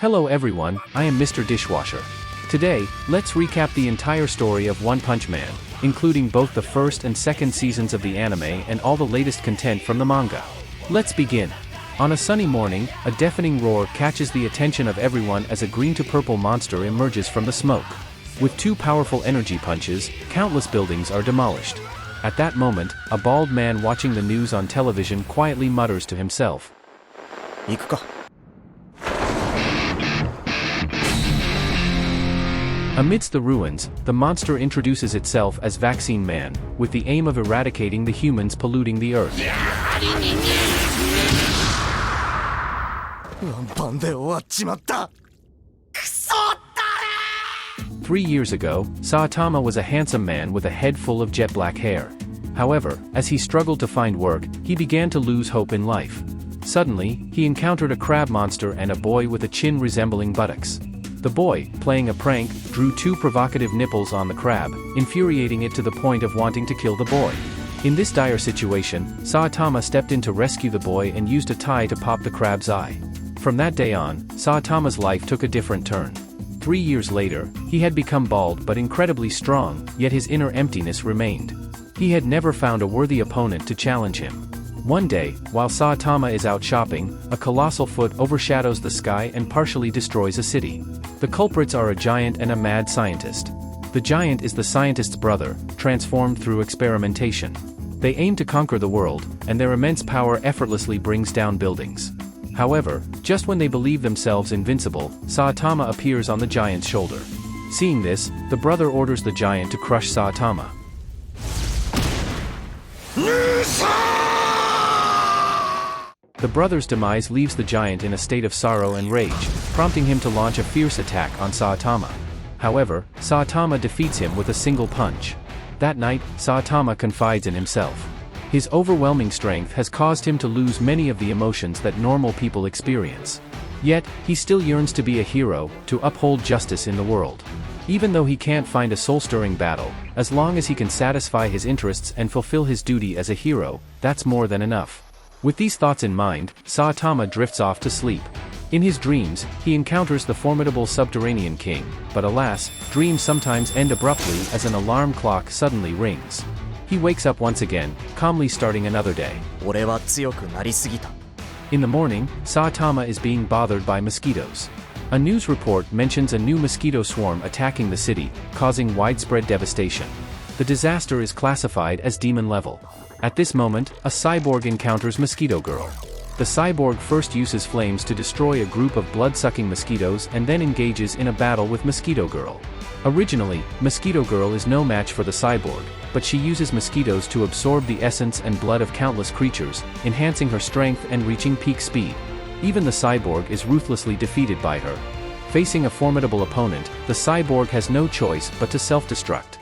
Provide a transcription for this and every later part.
Hello everyone, I am Mr. Dishwasher. Today, let's recap the entire story of One Punch Man, including both the first and second seasons of the anime and all the latest content from the manga. Let's begin. On a sunny morning, a deafening roar catches the attention of everyone as a green to purple monster emerges from the smoke. With two powerful energy punches, countless buildings are demolished. At that moment, a bald man watching the news on television quietly mutters to himself. Amidst the ruins, the monster introduces itself as Vaccine Man, with the aim of eradicating the humans polluting the earth. 3 years ago, Saitama was a handsome man with a head full of jet black hair. However, as he struggled to find work, he began to lose hope in life. Suddenly, he encountered a crab monster and a boy with a chin resembling buttocks. The boy, playing a prank, drew two provocative nipples on the crab, infuriating it to the point of wanting to kill the boy. In this dire situation, Saitama stepped in to rescue the boy and used a tie to pop the crab's eye. From that day on, Saitama's life took a different turn. 3 years later, he had become bald but incredibly strong, yet his inner emptiness remained. He had never found a worthy opponent to challenge him. One day, while Saitama is out shopping, a colossal foot overshadows the sky and partially destroys a city. The culprits are a giant and a mad scientist. The giant is the scientist's brother, transformed through experimentation. They aim to conquer the world, and their immense power effortlessly brings down buildings. However, just when they believe themselves invincible, Saitama appears on the giant's shoulder. Seeing this, the brother orders the giant to crush Saitama. The brother's demise leaves the giant in a state of sorrow and rage, prompting him to launch a fierce attack on Saitama. However, Saitama defeats him with a single punch. That night, Saitama confides in himself. His overwhelming strength has caused him to lose many of the emotions that normal people experience. Yet, he still yearns to be a hero, to uphold justice in the world. Even though he can't find a soul-stirring battle, as long as he can satisfy his interests and fulfill his duty as a hero, that's more than enough. With these thoughts in mind, Saitama drifts off to sleep. In his dreams, he encounters the formidable subterranean king, but alas, dreams sometimes end abruptly as an alarm clock suddenly rings. He wakes up once again, calmly starting another day. In the morning, Saitama is being bothered by mosquitoes. A news report mentions a new mosquito swarm attacking the city, causing widespread devastation. The disaster is classified as demon level. At this moment, a cyborg encounters Mosquito Girl. The cyborg first uses flames to destroy a group of blood-sucking mosquitoes and then engages in a battle with Mosquito Girl. Originally, Mosquito Girl is no match for the cyborg, but she uses mosquitoes to absorb the essence and blood of countless creatures, enhancing her strength and reaching peak speed. Even the cyborg is ruthlessly defeated by her. Facing a formidable opponent, the cyborg has no choice but to self-destruct.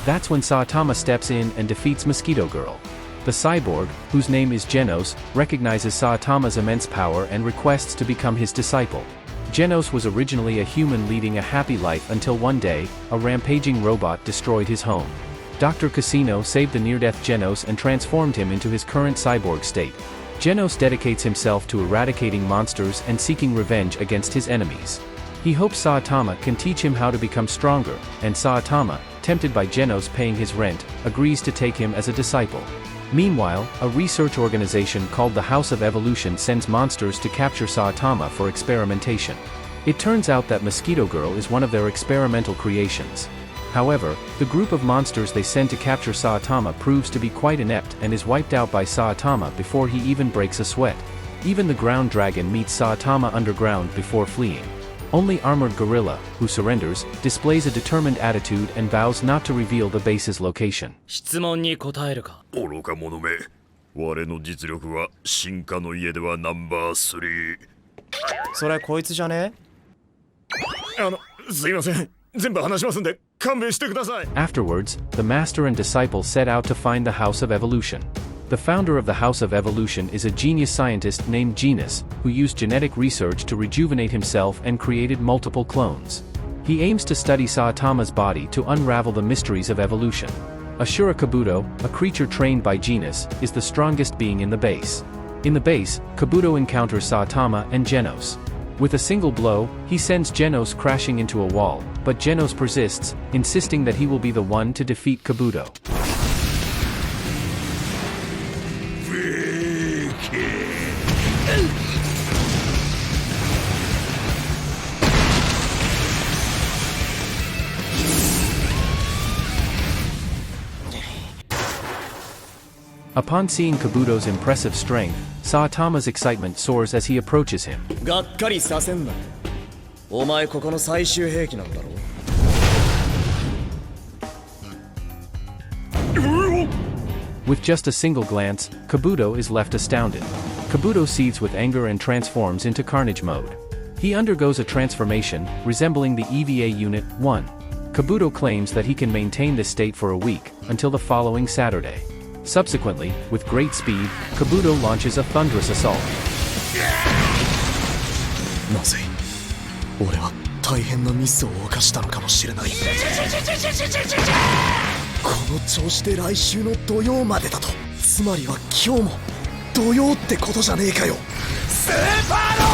That's when Saitama steps in and defeats Mosquito Girl. The cyborg, whose name is Genos, recognizes Saitama's immense power and requests to become his disciple. Genos was originally a human leading a happy life until one day, a rampaging robot destroyed his home. Dr. Casino saved the near-death Genos and transformed him into his current cyborg state. Genos dedicates himself to eradicating monsters and seeking revenge against his enemies. He hopes Saitama can teach him how to become stronger, and Saitama, tempted by Genos paying his rent, agrees to take him as a disciple. Meanwhile, a research organization called the House of Evolution sends monsters to capture Saitama for experimentation. It turns out that Mosquito Girl is one of their experimental creations. However, the group of monsters they send to capture Saitama proves to be quite inept and is wiped out by Saitama before he even breaks a sweat. Even the ground dragon meets Saitama underground before fleeing. Only Armored Gorilla, who surrenders, displays a determined attitude and vows not to reveal the base's location. 質問に答えるか。愚か者め、我の実力は進化の家ではナンバー3。それこいつじゃね？すいません。全部話しますんで勘弁してください。Afterwards, the master and disciple set out to find the House of Evolution. The founder of the House of Evolution is a genius scientist named Genus, who used genetic research to rejuvenate himself and created multiple clones. He aims to study Saitama's body to unravel the mysteries of evolution. Ashura Kabuto, a creature trained by Genus, is the strongest being in the base. In the base, Kabuto encounters Saitama and Genos. With a single blow, he sends Genos crashing into a wall, but Genos persists, insisting that he will be the one to defeat Kabuto. Upon seeing Kabuto's impressive strength, Saitama's excitement soars as he approaches him. がっかりさせんな。お前ここの最終兵器なんだろう。With just a single glance, Kabuto is left astounded. Kabuto seethes with anger and transforms into Carnage mode. He undergoes a transformation, resembling the EVA Unit 1. Kabuto claims that he can maintain this state for a week, until the following Saturday. Subsequently, with great speed, Kabuto launches a thunderous assault. なぜ俺は大変なミスを犯したのかもしれない。この調子で来週の土曜までだと、つまりは今日も土曜ってことじゃねえかよ。スーパーの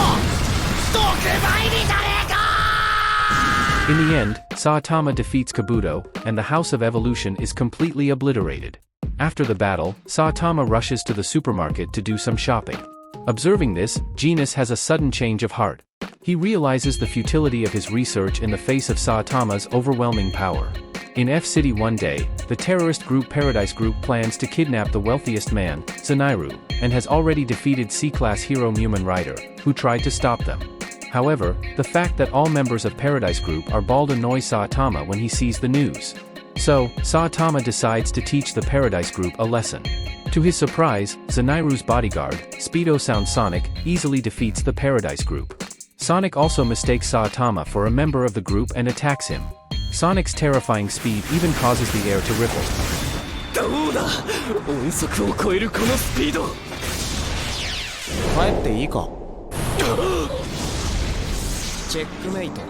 特売日じゃねえか。 In the end, Saitama defeats Kabuto, and the House of Evolution is completely obliterated. After the battle, Saitama rushes to the supermarket to do some shopping. Observing this, Genos has a sudden change of heart. He realizes the futility of his research in the face of Saitama's overwhelming power. In F-City one day, the terrorist group Paradise Group plans to kidnap the wealthiest man, Zenairu, and has already defeated C-Class hero Mumen Rider, who tried to stop them. However, the fact that all members of Paradise Group are bald annoys Saitama when he sees the news. So, Saitama decides to teach the Paradise Group a lesson. To his surprise, Zenairu's bodyguard, Speedo Sound Sonic, easily defeats the Paradise Group. Sonic also mistakes Saitama for a member of the group and attacks him. Sonic's terrifying speed even causes the air to ripple. どうだ音速を超えるこのスピード。帰っていいか。チェックメイト。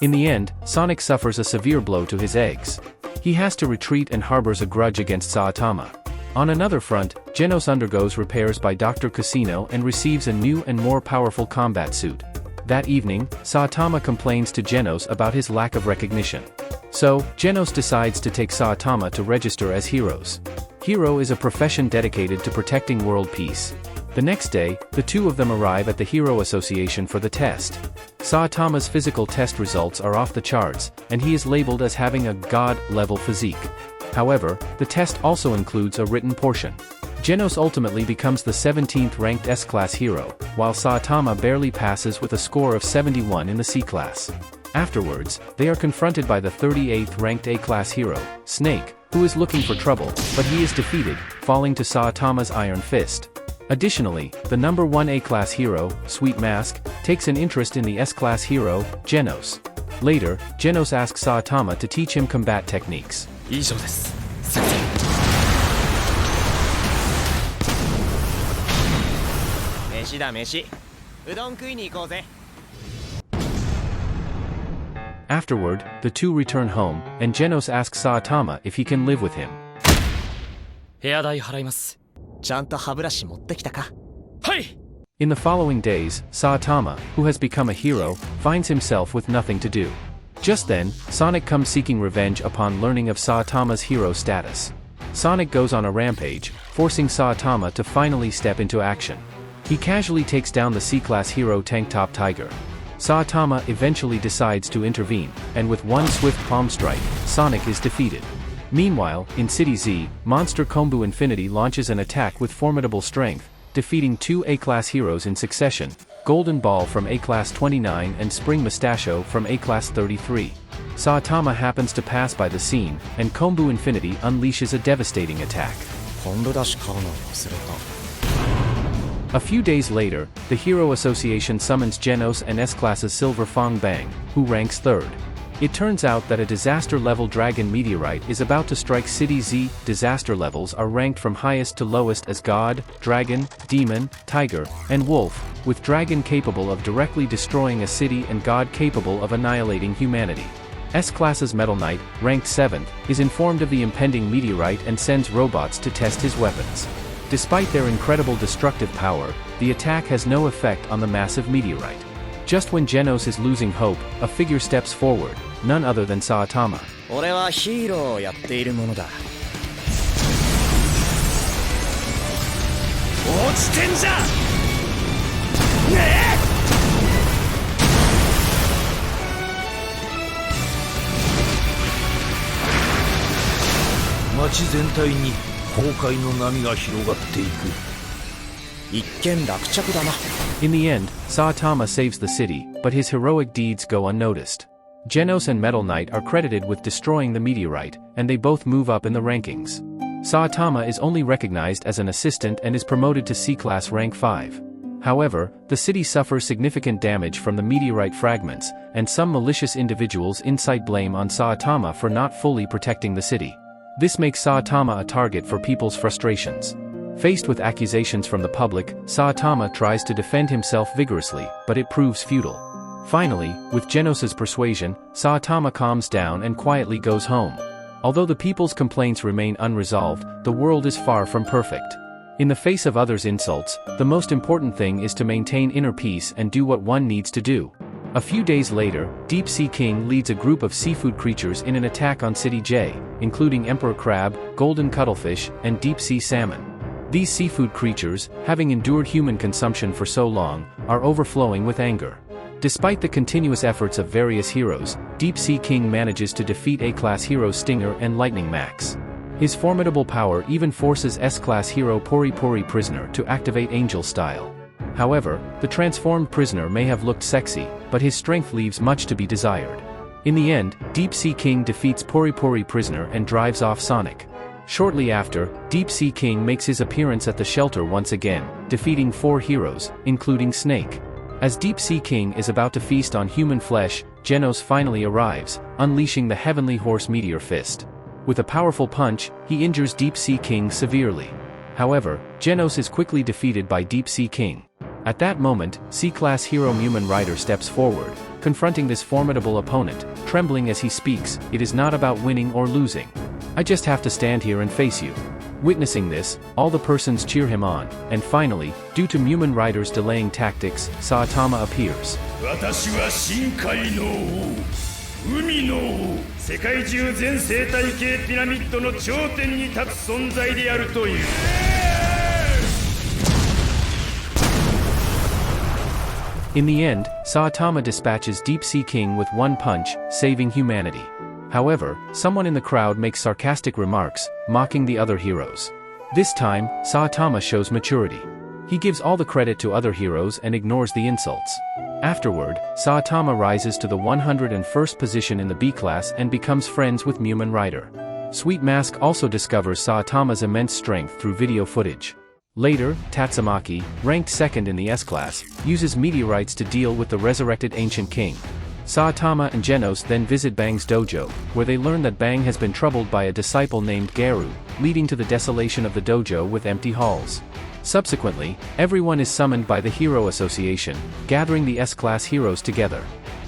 In the end, Sonic suffers a severe blow to his eggs. He has to retreat and harbors a grudge against Saitama. On another front, Genos undergoes repairs by Dr. Casino and receives a new and more powerful combat suit. That evening, Saitama complains to Genos about his lack of recognition. So, Genos decides to take Saitama to register as heroes. Hero is a profession dedicated to protecting world peace. The next day, the two of them arrive at the Hero Association for the test. Saitama's physical test results are off the charts, and he is labeled as having a god-level physique. However, the test also includes a written portion. Genos ultimately becomes the 17th ranked S-Class hero, while Saitama barely passes with a score of 71 in the C-Class. Afterwards, they are confronted by the 38th ranked A-Class hero, Snake, who is looking for trouble, but he is defeated, falling to Saitama's Iron Fist. Additionally, the number 1 A-Class hero, Sweet Mask, takes an interest in the S-Class hero, Genos. Later, Genos asks Saitama to teach him combat techniques. 以上です。先生。飯だ飯。うどん食いに行こうぜ。Afterward, the two return home, and Genos asks Saitama if he can live with him. 部屋代払います。ちゃんと歯ブラシ持ってきたか。はい。 In the following days, Saitama, who has become a hero, finds himself with nothing to do. Just then, Sonic comes seeking revenge upon learning of Saitama's hero status. Sonic goes on a rampage, forcing Saitama to finally step into action. He casually takes down the C-Class hero Tank Top Tiger. Saitama eventually decides to intervene, and with one swift palm strike, Sonic is defeated. Meanwhile, in City Z, Monster Kombu Infinity launches an attack with formidable strength, defeating two A-Class heroes in succession, Golden Ball from A-Class 29 and Spring Mustachio from A-Class 33. Saitama happens to pass by the scene, and Kombu Infinity unleashes a devastating attack. A few days later, the Hero Association summons Genos and S-Class's Silver Fong Bang, who ranks 3rd. It turns out that a disaster-level dragon meteorite is about to strike City Z. Disaster levels are ranked from highest to lowest as God, Dragon, Demon, Tiger, and Wolf, with Dragon capable of directly destroying a city and God capable of annihilating humanity. S-Class's Metal Knight, ranked 7th, is informed of the impending meteorite and sends robots to test his weapons. Despite their incredible destructive power, the attack has no effect on the massive meteorite. Just when Genos is losing hope, a figure steps forward, none other than Saitama. 俺はヒーローをやっているものだ。落ちてんじゃねえ。街全体に崩壊の波が広がっていく。一見落着だな。In the end, Saitama saves the city, but his heroic deeds go unnoticed. Genos and Metal Knight are credited with destroying the meteorite, and they both move up in the rankings. Saitama is only recognized as an assistant and is promoted to C-Class rank 5. However, the city suffers significant damage from the meteorite fragments, and some malicious individuals incite blame on Saitama for not fully protecting the city. This makes Saitama a target for people's frustrations. Faced with accusations from the public, Saitama tries to defend himself vigorously, but it proves futile. Finally, with Genos's persuasion, Saitama calms down and quietly goes home. Although the people's complaints remain unresolved, the world is far from perfect. In the face of others' insults, the most important thing is to maintain inner peace and do what one needs to do. A few days later, Deep Sea King leads a group of seafood creatures in an attack on City J, including Emperor Crab, Golden Cuttlefish, and Deep Sea Salmon. These seafood creatures, having endured human consumption for so long, are overflowing with anger. Despite the continuous efforts of various heroes, Deep Sea King manages to defeat A-Class heroes Stinger and Lightning Max. His formidable power even forces S-Class hero Pori Pori Prisoner to activate Angel Style. However, the transformed prisoner may have looked sexy, but his strength leaves much to be desired. In the end, Deep Sea King defeats Pori Pori Prisoner and drives off Sonic. Shortly after, Deep Sea King makes his appearance at the shelter once again, defeating 4 heroes, including Snake. As Deep Sea King is about to feast on human flesh, Genos finally arrives, unleashing the Heavenly Horse Meteor Fist. With a powerful punch, he injures Deep Sea King severely. However, Genos is quickly defeated by Deep Sea King. At that moment, C-Class hero Mumen Rider steps forward, confronting this formidable opponent, trembling as he speaks, "It is not about winning or losing. I just have to stand here and face you." Witnessing this, all the persons cheer him on, and finally, due to Mumen Rider's delaying tactics, Saitama appears. 私は深海の王、海の王、世界中全生態系ピラミッドの頂点に立つ存在であるという。In the end, Saitama dispatches Deep Sea King with one punch, saving humanity. However, someone in the crowd makes sarcastic remarks, mocking the other heroes. This time, Saitama shows maturity. He gives all the credit to other heroes and ignores the insults. Afterward, Saitama rises to the 101st position in the B-Class and becomes friends with Mumen Rider. Sweet Mask also discovers Saitama's immense strength through video footage. Later, Tatsumaki, ranked 2nd in the S-Class, uses meteorites to deal with the resurrected Ancient King. Saitama and Genos then visit Bang's dojo, where they learn that Bang has been troubled by a disciple named Garu, leading to the desolation of the dojo with empty halls. Subsequently, everyone is summoned by the Hero Association, gathering the S-Class heroes together.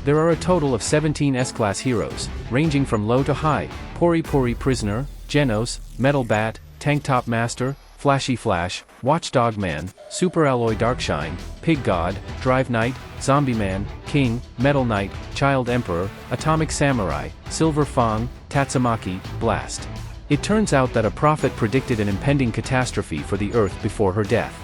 There are a total of 17 S-Class heroes, ranging from low to high: Pori Pori Prisoner, Genos, Metal Bat, Tank Top Master, Flashy Flash, Watchdog Man, Super Alloy Darkshine, Pig God, Drive Knight, Zombie Man, King, Metal Knight, Child Emperor, Atomic Samurai, Silver Fang, Tatsumaki, Blast. It turns out that a prophet predicted an impending catastrophe for the Earth before her death.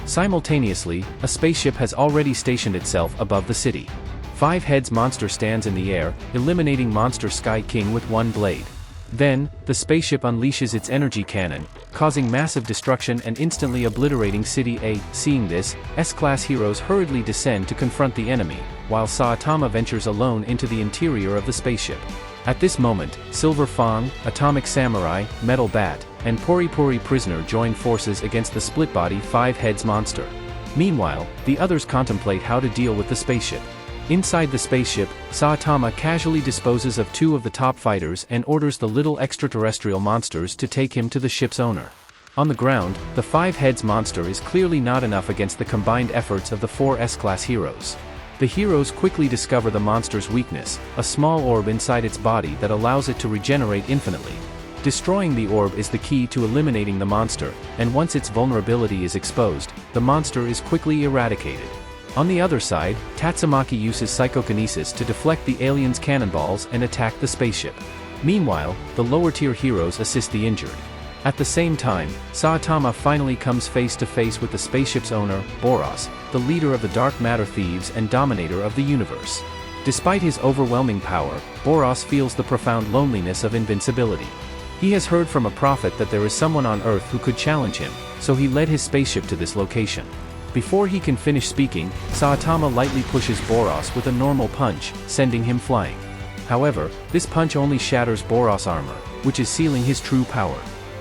Simultaneously, a spaceship has already stationed itself above the city. 5 Heads Monster stands in the air, eliminating Monster Sky King with one blade. Then, the spaceship unleashes its energy cannon, causing massive destruction and instantly obliterating City A. Seeing this, S-Class heroes hurriedly descend to confront the enemy, while Saitama ventures alone into the interior of the spaceship. At this moment, Silver Fang, Atomic Samurai, Metal Bat, and Pori Pori Prisoner join forces against the split-body 5 Heads monster. Meanwhile, the others contemplate how to deal with the spaceship. Inside the spaceship, Saitama casually disposes of 2 of the top fighters and orders the little extraterrestrial monsters to take him to the ship's owner. On the ground, the 5 Heads monster is clearly not enough against the combined efforts of the 4 S-Class heroes. The heroes quickly discover the monster's weakness, a small orb inside its body that allows it to regenerate infinitely. Destroying the orb is the key to eliminating the monster, and once its vulnerability is exposed, the monster is quickly eradicated. On the other side, Tatsumaki uses psychokinesis to deflect the aliens' cannonballs and attack the spaceship. Meanwhile, the lower-tier heroes assist the injured. At the same time, Saitama finally comes face to face with the spaceship's owner, Boros, the leader of the dark matter thieves and dominator of the universe. Despite his overwhelming power, Boros feels the profound loneliness of invincibility. He has heard from a prophet that there is someone on Earth who could challenge him, so he led his spaceship to this location. Before he can finish speaking, Saitama lightly pushes Boros with a normal punch, sending him flying. However, this punch only shatters Boros' armor, which is sealing his true power.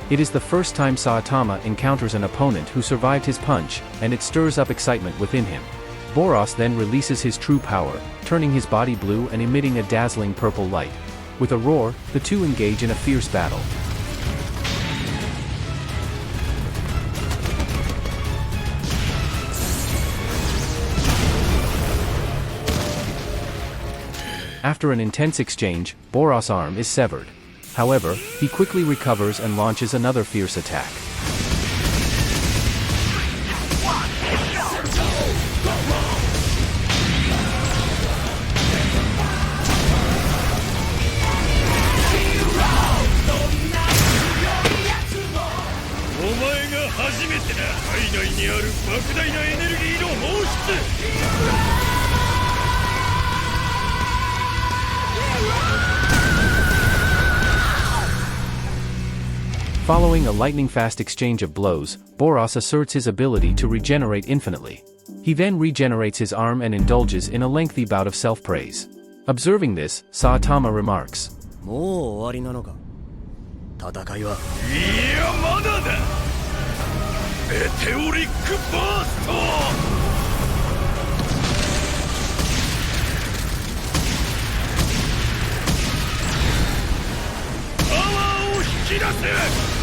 It is the first time Saitama encounters an opponent who survived his punch, and it stirs up excitement within him. Boros then releases his true power, turning his body blue and emitting a dazzling purple light. With a roar, the two engage in a fierce battle. After an intense exchange, Boros' arm is severed. However, he quickly recovers and launches another fierce attack. Following a lightning-fast exchange of blows, Boros asserts his ability to regenerate infinitely. He then regenerates his arm and indulges in a lengthy bout of self-praise. Observing this, Saitama remarks, もう終わりなのか。戦いは。いやまだだ。メテオリックバースト。パワーを引き出せ。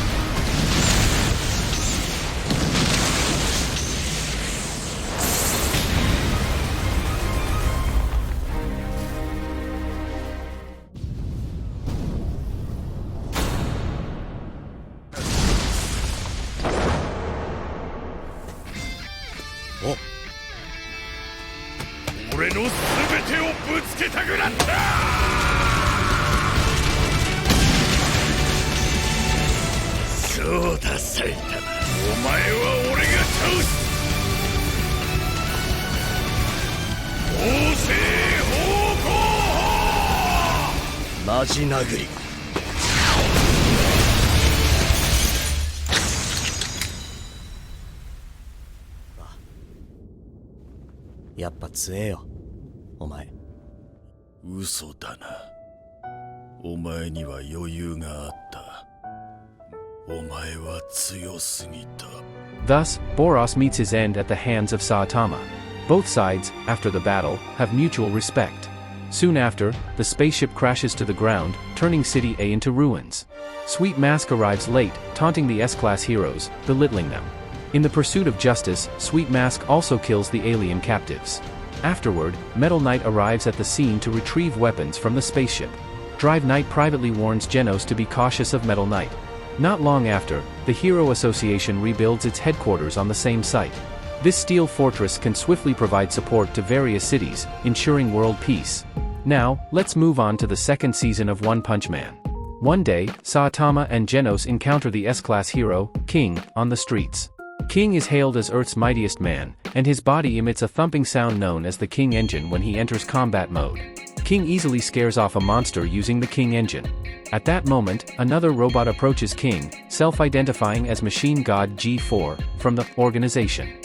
俺の全てをぶつけたくなった。そうだ埼玉、お前は俺が倒す。王政方向マジ殴り。やっぱ強えよ、お前。嘘だな。お前には余裕があった。お前は強すぎた。Thus, Boros meets his end at the hands of Saitama. Both sides, after the battle, have mutual respect. Soon after, the spaceship crashes to the ground, turning City A into ruins. Sweet Mask arrives late, taunting the S-Class heroes, belittling them. In the pursuit of justice, Sweet Mask also kills the alien captives. Afterward, Metal Knight arrives at the scene to retrieve weapons from the spaceship. Drive Knight privately warns Genos to be cautious of Metal Knight. Not long after, the Hero Association rebuilds its headquarters on the same site. This steel fortress can swiftly provide support to various cities, ensuring world peace. Now, let's move on to the second season of One Punch Man. One day, Saitama and Genos encounter the S-Class hero, King, on the streets. King is hailed as Earth's mightiest man, and his body emits a thumping sound known as the King Engine when he enters combat mode. King easily scares off a monster using the King Engine. At that moment, another robot approaches King, self-identifying as Machine God G4, from the organization.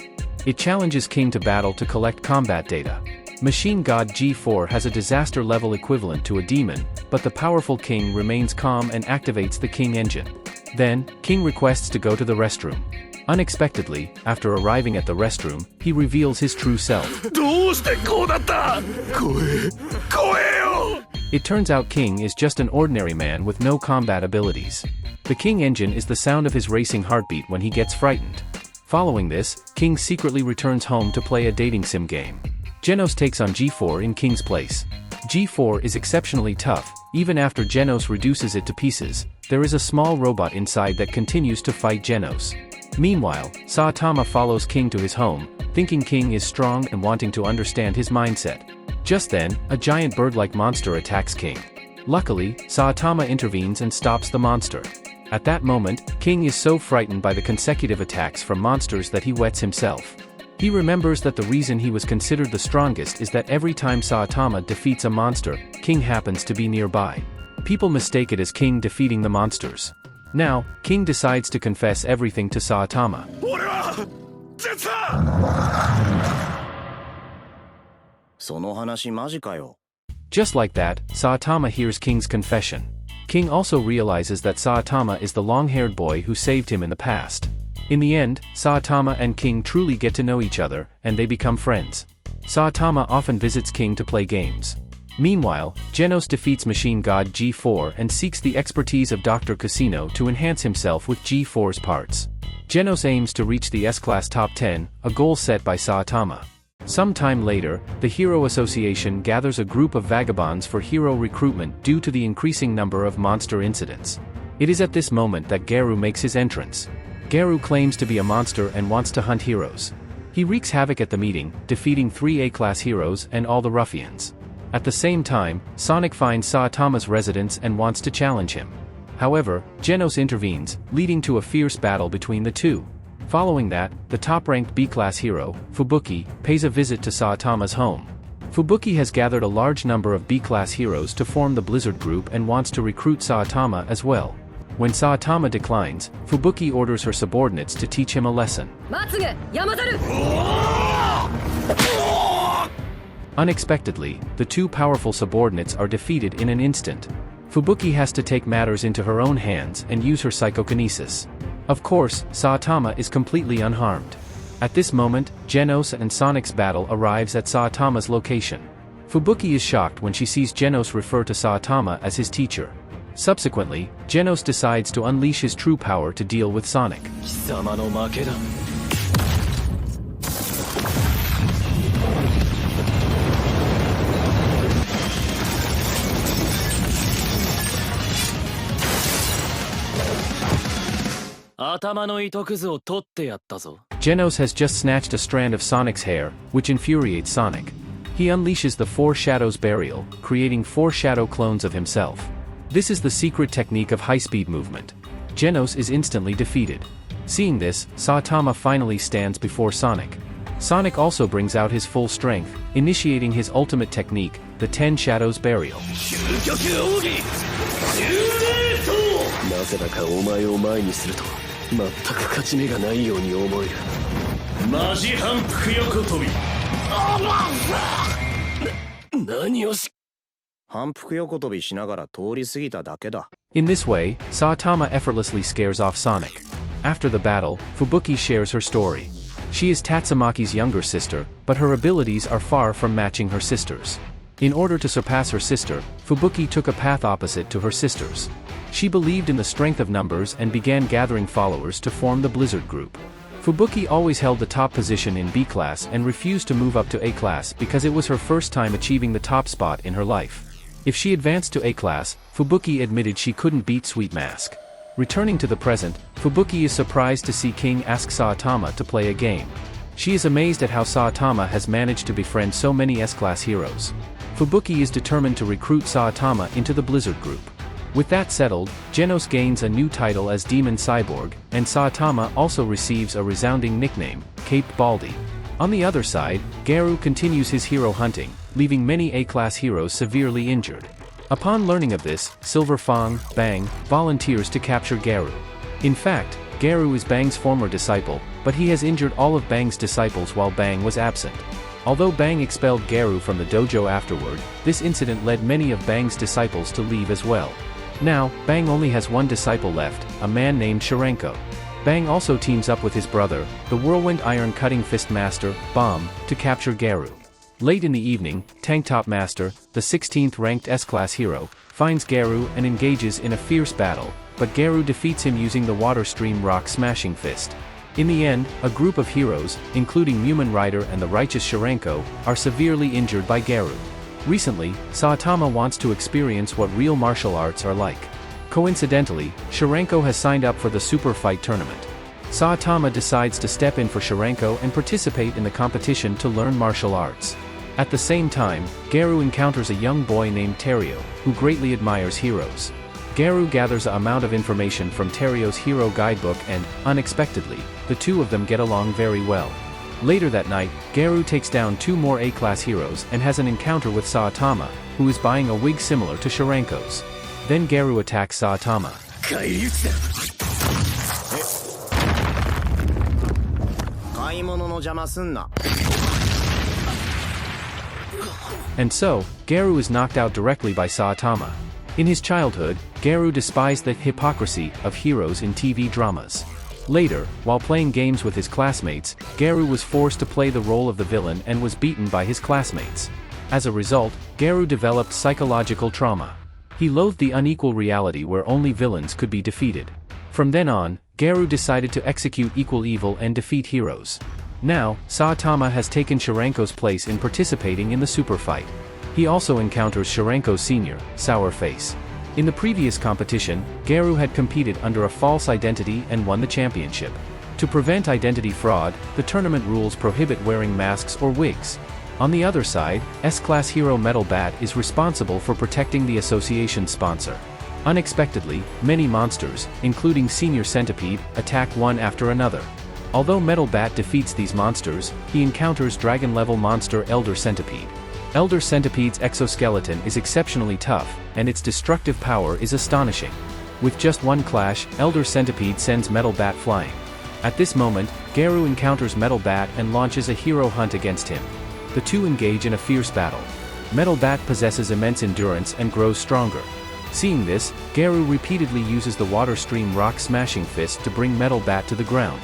It challenges King to battle to collect combat data. Machine God G4 has a disaster level equivalent to a demon, but the powerful King remains calm and activates the King Engine. Then, King requests to go to the restroom. Unexpectedly, after arriving at the restroom, he reveals his true self. どうしてこうだった？怖えよ！ It turns out King is just an ordinary man with no combat abilities. The King Engine is the sound of his racing heartbeat when he gets frightened. Following this, King secretly returns home to play a dating sim game. Genos takes on G4 in King's place. G4 is exceptionally tough. Even after Genos reduces it to pieces, there is a small robot inside that continues to fight Genos. Meanwhile, Saitama follows King to his home, thinking King is strong and wanting to understand his mindset. Just then, a giant bird-like monster attacks King. Luckily, Saitama intervenes and stops the monster. At that moment, King is so frightened by the consecutive attacks from monsters that he wets himself. He remembers that the reason he was considered the strongest is that every time Saitama defeats a monster, King happens to be nearby. People mistake it as King defeating the monsters. Now, King decides to confess everything to Saitama. Just like that, Saitama hears King's confession. King also realizes that Saitama is the long-haired boy who saved him in the past. In the end, Saitama and King truly get to know each other, and they become friends. Saitama often visits King to play games. Meanwhile, Genos defeats Machine God G4 and seeks the expertise of Dr. Casino to enhance himself with G4's parts. Genos aims to reach the S-Class Top 10, a goal set by Saitama. Some time later, the Hero Association gathers a group of vagabonds for hero recruitment due to the increasing number of monster incidents. It is at this moment that Garu makes his entrance. Garu claims to be a monster and wants to hunt heroes. He wreaks havoc at the meeting, defeating 3 A-class heroes and all the ruffians. At the same time, Sonic finds Saitama's residence and wants to challenge him. However, Genos intervenes, leading to a fierce battle between the two. Following that, the top-ranked B-class hero, Fubuki, pays a visit to Saitama's home. Fubuki has gathered a large number of B-class heroes to form the Blizzard group and wants to recruit Saitama as well. When Saitama declines, Fubuki orders her subordinates to teach him a lesson. Unexpectedly, the two powerful subordinates are defeated in an instant. Fubuki has to take matters into her own hands and use her psychokinesis. Of course, Saitama is completely unharmed. At this moment, Genos and Sonic's battle arrives at Saitama's location. Fubuki is shocked when she sees Genos refer to Saitama as his teacher. Subsequently, Genos decides to unleash his true power to deal with Sonic. Genos has just snatched a strand of Sonic's hair, which infuriates Sonic. He unleashes the 4 Shadows Burial, creating 4 shadow clones of himself. This is the secret technique of high-speed movement. Genos is instantly defeated. Seeing this, Saitama finally stands before Sonic. Sonic also brings out his full strength, initiating his ultimate technique, the 10 Shadows Burial. In this way, Saitama effortlessly scares off Sonic. After the battle, Fubuki shares her story. She is Tatsumaki's younger sister, but her abilities are far from matching her sister's. In order to surpass her sister, Fubuki took a path opposite to her sister's. She believed in the strength of numbers and began gathering followers to form the Blizzard group. Fubuki always held the top position in B class and refused to move up to A class because it was her first time achieving the top spot in her life. If she advanced to A class, Fubuki admitted she couldn't beat Sweet Mask. Returning to the present, Fubuki is surprised to see King ask Saitama to play a game. She is amazed at how Saitama has managed to befriend so many S-class heroes. Fubuki is determined to recruit Saitama into the Blizzard group. With that settled, Genos gains a new title as Demon Cyborg, and Saitama also receives a resounding nickname, Caped Baldy. On the other side, Garu continues his hero hunting, leaving many A-class heroes severely injured. Upon learning of this, Silver Fang, Bang, volunteers to capture Garu. In fact, Garu is Bang's former disciple, but he has injured all of Bang's disciples while Bang was absent. Although Bang expelled Garu from the dojo afterward, this incident led many of Bang's disciples to leave as well. Now, Bang only has one disciple left, a man named Sharenko. Bang also teams up with his brother, the Whirlwind Iron Cutting Fist Master, Bomb, to capture Garu. Late in the evening, Tank Top Master, the 16th ranked S-class hero, finds Garu and engages in a fierce battle, but Garu defeats him using the Water Stream Rock Smashing Fist. In the end, a group of heroes, including Mumen Rider and the righteous Sharenko, are severely injured by Garu. Recently, Saitama wants to experience what real martial arts are like. Coincidentally, Sharenko has signed up for the Super Fight tournament. Saitama decides to step in for Sharenko and participate in the competition to learn martial arts. At the same time, Garu encounters a young boy named Terio, who greatly admires heroes. Garu gathers an amount of information from Terio's hero guidebook and, unexpectedly, the two of them get along very well. Later that night, Garu takes down 2 more A-class heroes and has an encounter with Saitama, who is buying a wig similar to Sharenko's. Then Garu attacks Saitama. And so, Garu is knocked out directly by Saitama. In his childhood, Garu despised the hypocrisy of heroes in TV dramas. Later, while playing games with his classmates, Garu was forced to play the role of the villain and was beaten by his classmates. As a result, Garu developed psychological trauma. He loathed the unequal reality where only villains could be defeated. From then on, Garu decided to execute equal evil and defeat heroes. Now, Saitama has taken Sharenko's place in participating in the super fight. He also encounters Sharenko's senior, Sour Face. In the previous competition, Garu had competed under a false identity and won the championship. To prevent identity fraud, the tournament rules prohibit wearing masks or wigs. On the other side, S-Class hero Metal Bat is responsible for protecting the association's sponsor. Unexpectedly, many monsters, including Senior Centipede, attack one after another. Although Metal Bat defeats these monsters, he encounters dragon-level monster Elder Centipede. Elder Centipede's exoskeleton is exceptionally tough, and its destructive power is astonishing. With just one clash, Elder Centipede sends Metal Bat flying. At this moment, Garu encounters Metal Bat and launches a hero hunt against him. The two engage in a fierce battle. Metal Bat possesses immense endurance and grows stronger. Seeing this, Garu repeatedly uses the Water Stream Rock Smashing Fist to bring Metal Bat to the ground.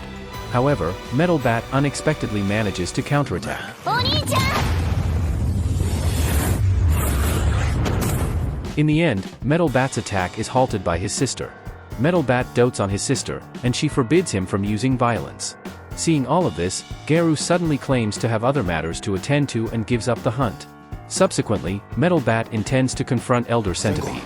However, Metal Bat unexpectedly manages to counterattack. In the end, Metal Bat's attack is halted by his sister. Metal Bat dotes on his sister, and she forbids him from using violence. Seeing all of this, Garu suddenly claims to have other matters to attend to and gives up the hunt. Subsequently, Metal Bat intends to confront Elder Centipede.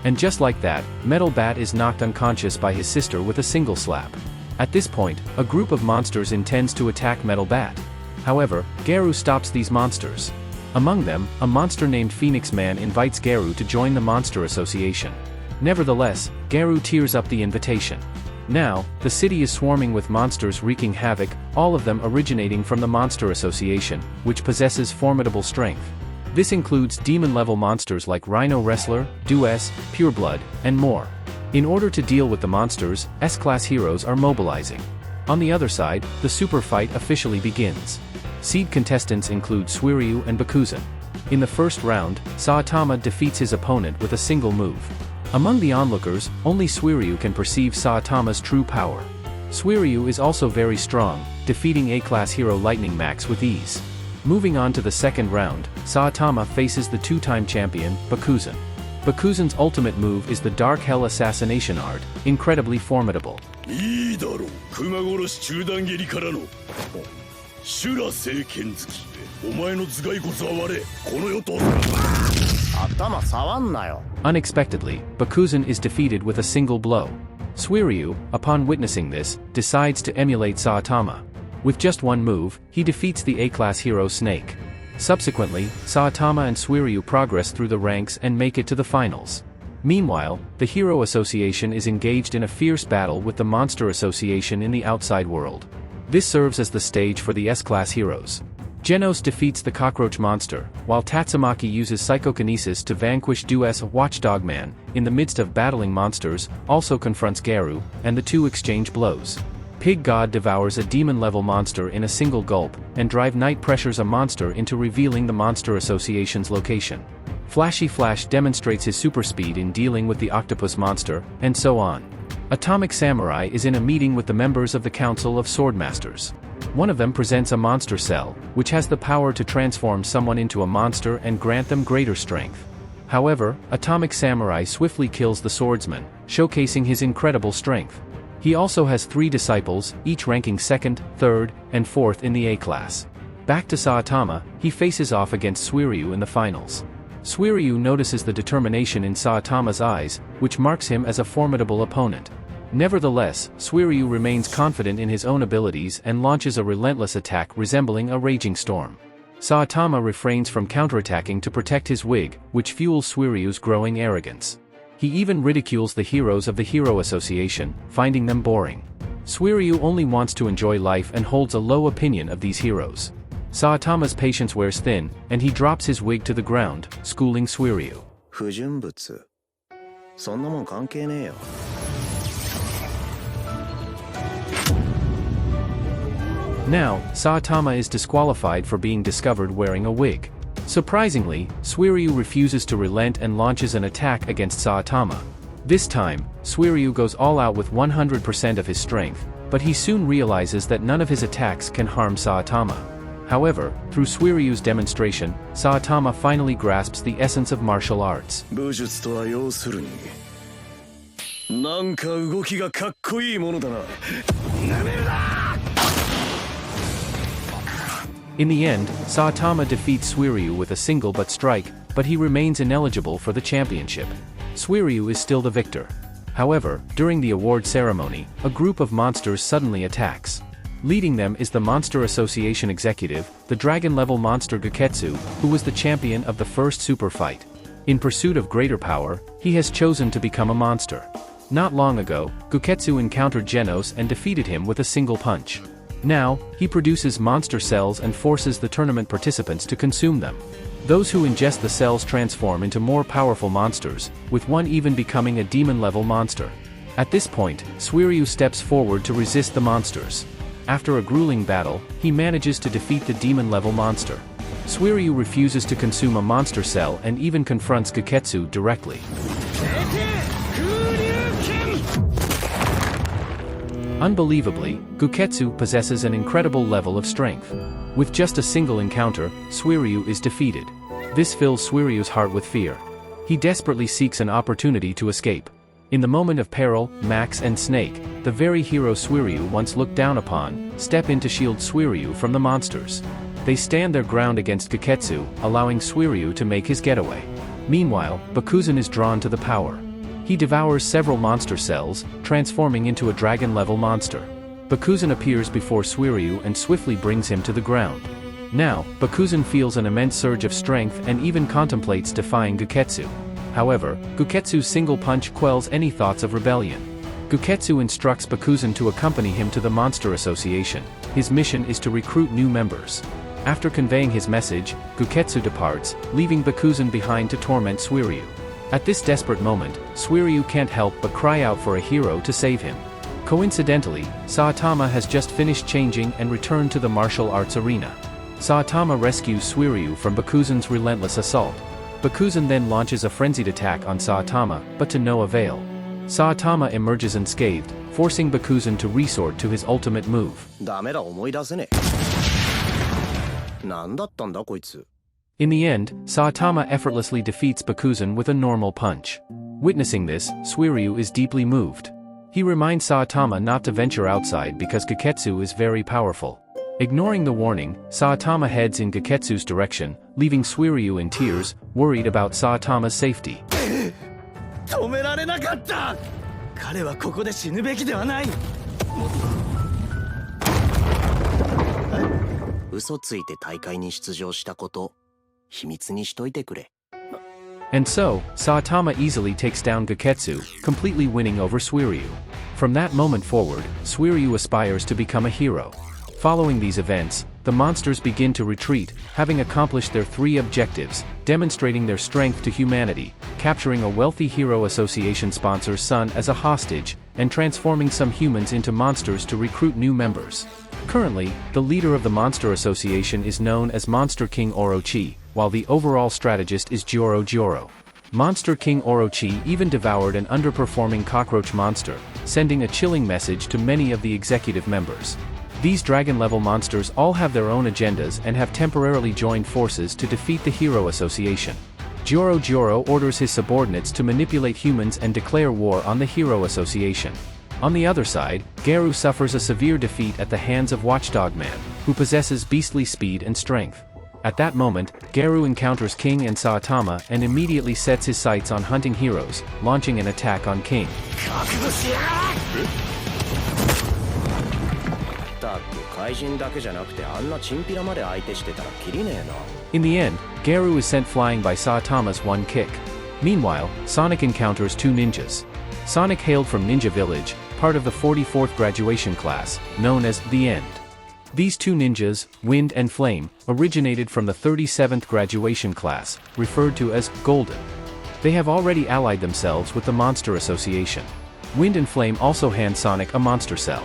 And just like that, Metal Bat is knocked unconscious by his sister with a single slap. At this point, a group of monsters intends to attack Metal Bat. However, Garu stops these monsters. Among them, a monster named Phoenix Man invites Garu to join the Monster Association. Nevertheless, Garu tears up the invitation. Now, the city is swarming with monsters wreaking havoc, all of them originating from the Monster Association, which possesses formidable strength. This includes demon-level monsters like Rhino Wrestler, Duess, Pureblood, and more. In order to deal with the monsters, S-Class heroes are mobilizing. On the other side, the super fight officially begins. Seed contestants include Suiryu and Bakuzan. In the first round, Saitama defeats his opponent with a single move. Among the onlookers, only Suiryu can perceive Saitama's true power. Suiryu is also very strong, defeating A-Class hero Lightning Max with ease. Moving on to the second round, Saitama faces the two-time champion, Bakuzan. Bakuzan's ultimate move is the Dark Hell Assassination Art, incredibly formidable. Unexpectedly, Bakuzan is defeated with a single blow. Suiryu, upon witnessing this, decides to emulate Saitama. With just one move, he defeats the A-Class hero Snake. Subsequently, Saitama and Suiryu progress through the ranks and make it to the finals. Meanwhile, the Hero Association is engaged in a fierce battle with the Monster Association in the outside world. This serves as the stage for the S-Class heroes. Genos defeats the Cockroach Monster, while Tatsumaki uses Psychokinesis to vanquish Duess. Watchdog Man, in the midst of battling monsters, also confronts Garu, and the two exchange blows. Pig God devours a demon-level monster in a single gulp, and Drive Knight pressures a monster into revealing the Monster Association's location. Flashy Flash demonstrates his super speed in dealing with the Octopus Monster, and so on. Atomic Samurai is in a meeting with the members of the Council of Swordmasters. One of them presents a monster cell, which has the power to transform someone into a monster and grant them greater strength. However, Atomic Samurai swiftly kills the swordsman, showcasing his incredible strength. He also has 3 disciples, each ranking 2nd, 3rd, and 4th in the A class. Back to Saitama, he faces off against Suiryu in the finals. Suiryu notices the determination in Saitama's eyes, which marks him as a formidable opponent. Nevertheless, Suiryu remains confident in his own abilities and launches a relentless attack resembling a raging storm. Saitama refrains from counterattacking to protect his wig, which fuels Suiryu's growing arrogance. He even ridicules the heroes of the Hero Association, finding them boring. Suiryu only wants to enjoy life and holds a low opinion of these heroes. Saitama's patience wears thin, and he drops his wig to the ground, schooling Suiryu. 不純物そんなもん関係ねえよ Now, Saitama is disqualified for being discovered wearing a wig. Surprisingly, Suiryu refuses to relent and launches an attack against Saitama. This time, Suiryu goes all out with 100% of his strength, but he soon realizes that none of his attacks can harm Saitama. However, through Suiryu's demonstration, Saitama finally grasps the essence of martial arts. 武術とは要するになんか動きがかっこいいものだな In the end, Saitama defeats Suiryu with a single butt strike, but he remains ineligible for the championship. Suiryu is still the victor. However, during the award ceremony, a group of monsters suddenly attacks. Leading them is the Monster Association executive, the dragon-level monster Guketsu, who was the champion of the first super fight. In pursuit of greater power, he has chosen to become a monster. Not long ago, Guketsu encountered Genos and defeated him with a single punch. Now, he produces monster cells and forces the tournament participants to consume them. Those who ingest the cells transform into more powerful monsters, with one even becoming a demon-level monster. At this point, Suiryu steps forward to resist the monsters. After a grueling battle, he manages to defeat the demon-level monster. Suiryu refuses to consume a monster cell and even confronts Guketsu directly. Unbelievably, Guketsu possesses an incredible level of strength. With just a single encounter, Suiryu is defeated. This fills Suiryu's heart with fear. He desperately seeks an opportunity to escape. In the moment of peril, Max and Snake, the very hero Suiryu once looked down upon, step in to shield Suiryu from the monsters. They stand their ground against Guketsu, allowing Suiryu to make his getaway. Meanwhile, Bakuzan is drawn to the power. He devours several monster cells, transforming into a dragon-level monster. Bakuzan appears before Suiryu and swiftly brings him to the ground. Now, Bakuzan feels an immense surge of strength and even contemplates defying Guketsu. However, Guketsu's single punch quells any thoughts of rebellion. Guketsu instructs Bakuzan to accompany him to the Monster Association. His mission is to recruit new members. After conveying his message, Guketsu departs, leaving Bakuzan behind to torment Suiryu. At this desperate moment, Suiryu can't help but cry out for a hero to save him. Coincidentally, Saitama has just finished changing and returned to the martial arts arena. Saitama rescues Suiryu from Bakuzan's relentless assault. Bakuzan then launches a frenzied attack on Saitama, but to no avail. Saitama emerges unscathed, forcing Bakuzan to resort to his ultimate move. ダメだ思い出せねえなんだったんだこいつ In the end, Saitama effortlessly defeats Bakuzan with a normal punch. Witnessing this, Suiryu is deeply moved. He reminds Saitama not to venture outside because Guketsu is very powerful. Ignoring the warning, Saitama heads in Guketsu's direction, leaving Suiryu in tears, worried about Saitama's safety. 止められなかった彼はここで死ぬべきではない嘘ついて大会に出場したこと秘密にしといてくれ And so, Saitama easily takes down Guketsu, completely winning over Suiryu. From that moment forward, Suiryu aspires to become a hero. Following these events, the monsters begin to retreat, having accomplished their 3 objectives, demonstrating their strength to humanity, capturing a wealthy Hero Association sponsor's son as a hostage, and transforming some humans into monsters to recruit new members. Currently, the leader of the Monster Association is known as Monster King Orochi, while the overall strategist is Joro. Monster King Orochi even devoured an underperforming cockroach monster, sending a chilling message to many of the executive members. These dragon-level monsters all have their own agendas and have temporarily joined forces to defeat the Hero Association. Joro orders his subordinates to manipulate humans and declare war on the Hero Association. On the other side, Garu suffers a severe defeat at the hands of Watchdog Man, who possesses beastly speed and strength. At that moment, Garu encounters King and Saitama and immediately sets his sights on hunting heroes, launching an attack on King. In the end, Garu is sent flying by Saitama's one kick. Meanwhile, Sonic encounters two ninjas. Sonic hailed from Ninja Village, part of the 44th graduation class, known as The End. These two ninjas, Wind and Flame, originated from the 37th graduation class, referred to as Golden. They have already allied themselves with the Monster Association. Wind and Flame also hand Sonic a Monster Cell.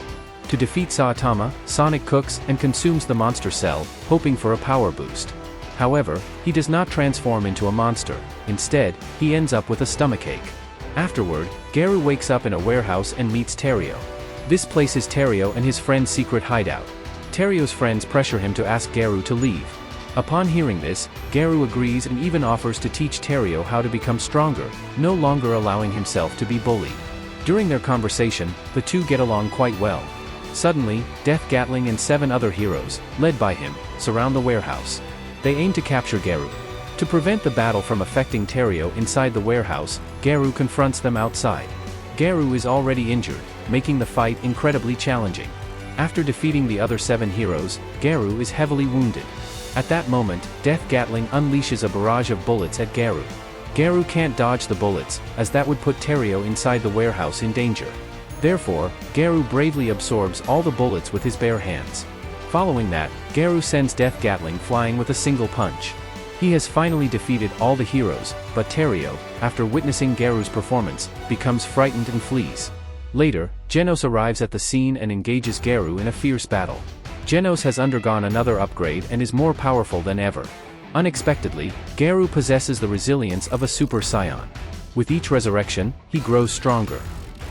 To defeat Saitama, Sonic cooks and consumes the Monster Cell, hoping for a power boost. However, he does not transform into a monster. Instead, he ends up with a stomachache. Afterward, Garu wakes up in a warehouse and meets Terrio. This place is Terrio and his friend's secret hideout. Terrio's friends pressure him to ask Garu to leave. Upon hearing this, Garu agrees and even offers to teach Terrio how to become stronger, no longer allowing himself to be bullied. During their conversation, the two get along quite well. Suddenly, Death Gatling and 7 other heroes, led by him, surround the warehouse. They aim to capture Garu. To prevent the battle from affecting Terrio inside the warehouse, Garu confronts them outside. Garu is already injured, making the fight incredibly challenging. After defeating the other 7 heroes, Garu is heavily wounded. At that moment, Death Gatling unleashes a barrage of bullets at Garu. Garu can't dodge the bullets, as that would put Terrio inside the warehouse in danger. Therefore, Garu bravely absorbs all the bullets with his bare hands. Following that, Garu sends Death Gatling flying with a single punch. He has finally defeated all the heroes, but Terrio, after witnessing Garu's performance, becomes frightened and flees. Later, Genos arrives at the scene and engages Garu in a fierce battle. Genos has undergone another upgrade and is more powerful than ever. Unexpectedly, Garu possesses the resilience of a Super Saiyan. With each resurrection, he grows stronger.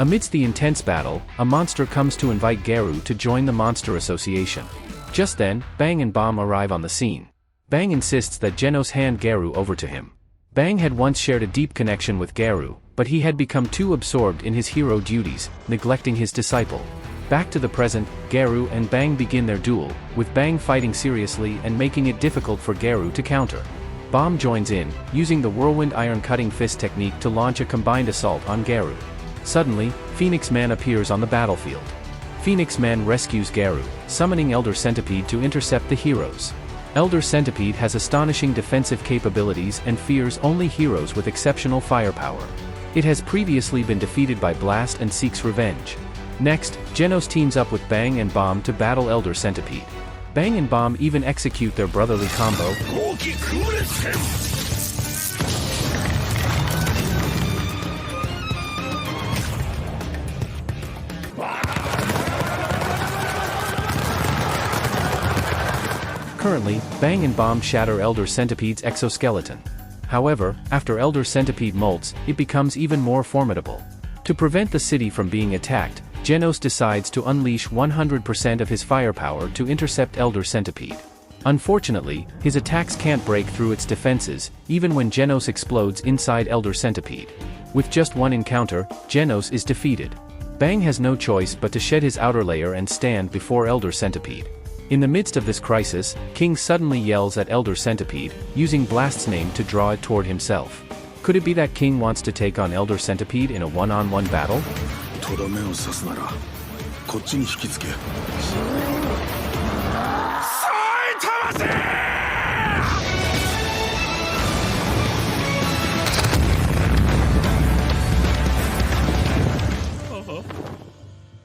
Amidst the intense battle, a monster comes to invite Garu to join the Monster Association. Just then, Bang and Bomb arrive on the scene. Bang insists that Genos hand Garu over to him. Bang had once shared a deep connection with Garu, but he had become too absorbed in his hero duties, neglecting his disciple. Back to the present, Garu and Bang begin their duel, with Bang fighting seriously and making it difficult for Garu to counter. Bomb joins in, using the Whirlwind Iron Cutting Fist technique to launch a combined assault on Garu. Suddenly, Phoenix Man appears on the battlefield. Phoenix Man rescues Garu, summoning Elder Centipede to intercept the heroes. Elder Centipede has astonishing defensive capabilities and fears only heroes with exceptional firepower. It has previously been defeated by Blast and seeks revenge. Next, Genos teams up with Bang and Bomb to battle Elder Centipede. Bang and Bomb even execute their brotherly combo. Currently, Bang and Bomb shatter Elder Centipede's exoskeleton. However, after Elder Centipede molts, it becomes even more formidable. To prevent the city from being attacked, Genos decides to unleash 100% of his firepower to intercept Elder Centipede. Unfortunately, his attacks can't break through its defenses, even when Genos explodes inside Elder Centipede. With just one encounter, Genos is defeated. Bang has no choice but to shed his outer layer and stand before Elder Centipede. In the midst of this crisis, King suddenly yells at Elder Centipede, using Blast's name to draw it toward himself. Could it be that King wants to take on Elder Centipede in a one-on-one battle?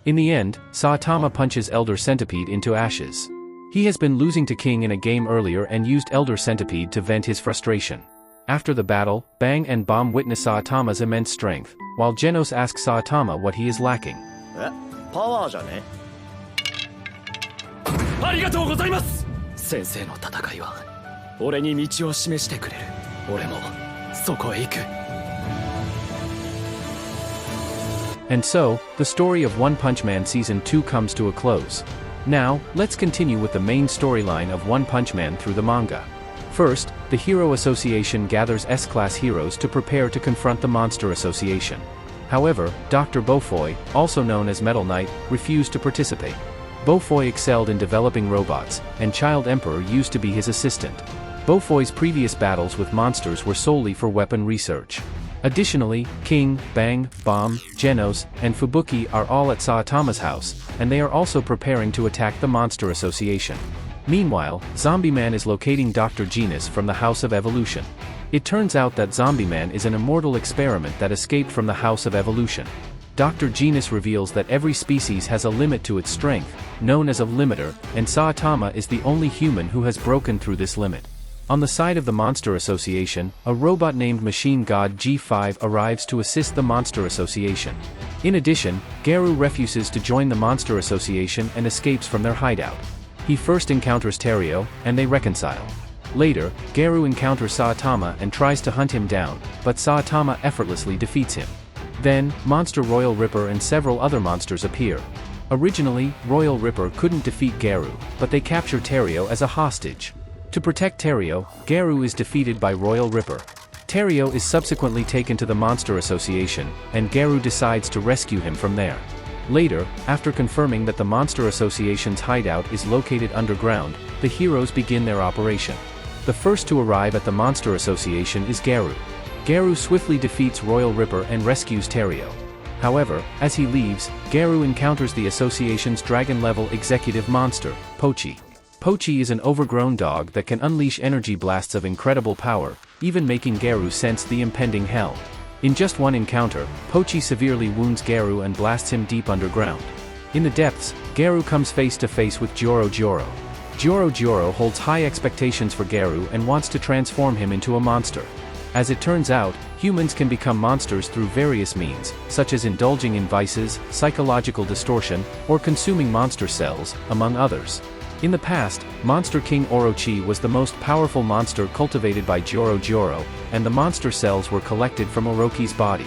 In the end, Saitama punches Elder Centipede into ashes. He has been losing to King in a game earlier and used Elder Centipede to vent his frustration. After the battle, Bang and Bomb witness Saitama's immense strength, while Genos asks Saitama what he is lacking. And so, the story of One Punch Man Season 2 comes to a close. Now, let's continue with the main storyline of One Punch Man through the manga. First, the Hero Association gathers S-Class heroes to prepare to confront the Monster Association. However, Dr. Beaufoy, also known as Metal Knight, refused to participate. Beaufoy excelled in developing robots, and Child Emperor used to be his assistant. Beaufoy's previous battles with monsters were solely for weapon research. Additionally, King, Bang, Bomb, Genos, and Fubuki are all at Saitama's house, and they are also preparing to attack the Monster Association. Meanwhile, Zombie Man is locating Dr. Genus from the House of Evolution. It turns out that Zombie Man is an immortal experiment that escaped from the House of Evolution. Dr. Genus reveals that every species has a limit to its strength, known as a limiter, and Saitama is the only human who has broken through this limit. On the side of the Monster Association, a robot named Machine God G5 arrives to assist the Monster Association. In addition, Garu refuses to join the Monster Association and escapes from their hideout. He first encounters Terio, and they reconcile. Later, Garu encounters Saitama and tries to hunt him down, but Saitama effortlessly defeats him. Then, Monster Royal Ripper and several other monsters appear. Originally, Royal Ripper couldn't defeat Garu, but they capture Terio as a hostage. To protect Terio, Garu is defeated by Royal Ripper. Terio is subsequently taken to the Monster Association, and Garu decides to rescue him from there. Later, after confirming that the Monster Association's hideout is located underground, the heroes begin their operation. The first to arrive at the Monster Association is Garu. Garu swiftly defeats Royal Ripper and rescues Terio. However, as he leaves, Garu encounters the association's dragon-level executive monster, Pochi. Pochi is an overgrown dog that can unleash energy blasts of incredible power, even making Garu sense the impending hell. In just one encounter, Pochi severely wounds Garu and blasts him deep underground. In the depths, Garu comes face to face with Joro Joro. Joro Joro holds high expectations for Garu and wants to transform him into a monster. As it turns out, humans can become monsters through various means, such as indulging in vices, psychological distortion, or consuming monster cells, among others. In the past, Monster King Orochi was the most powerful monster cultivated by Joro Joro, and the monster cells were collected from Orochi's body.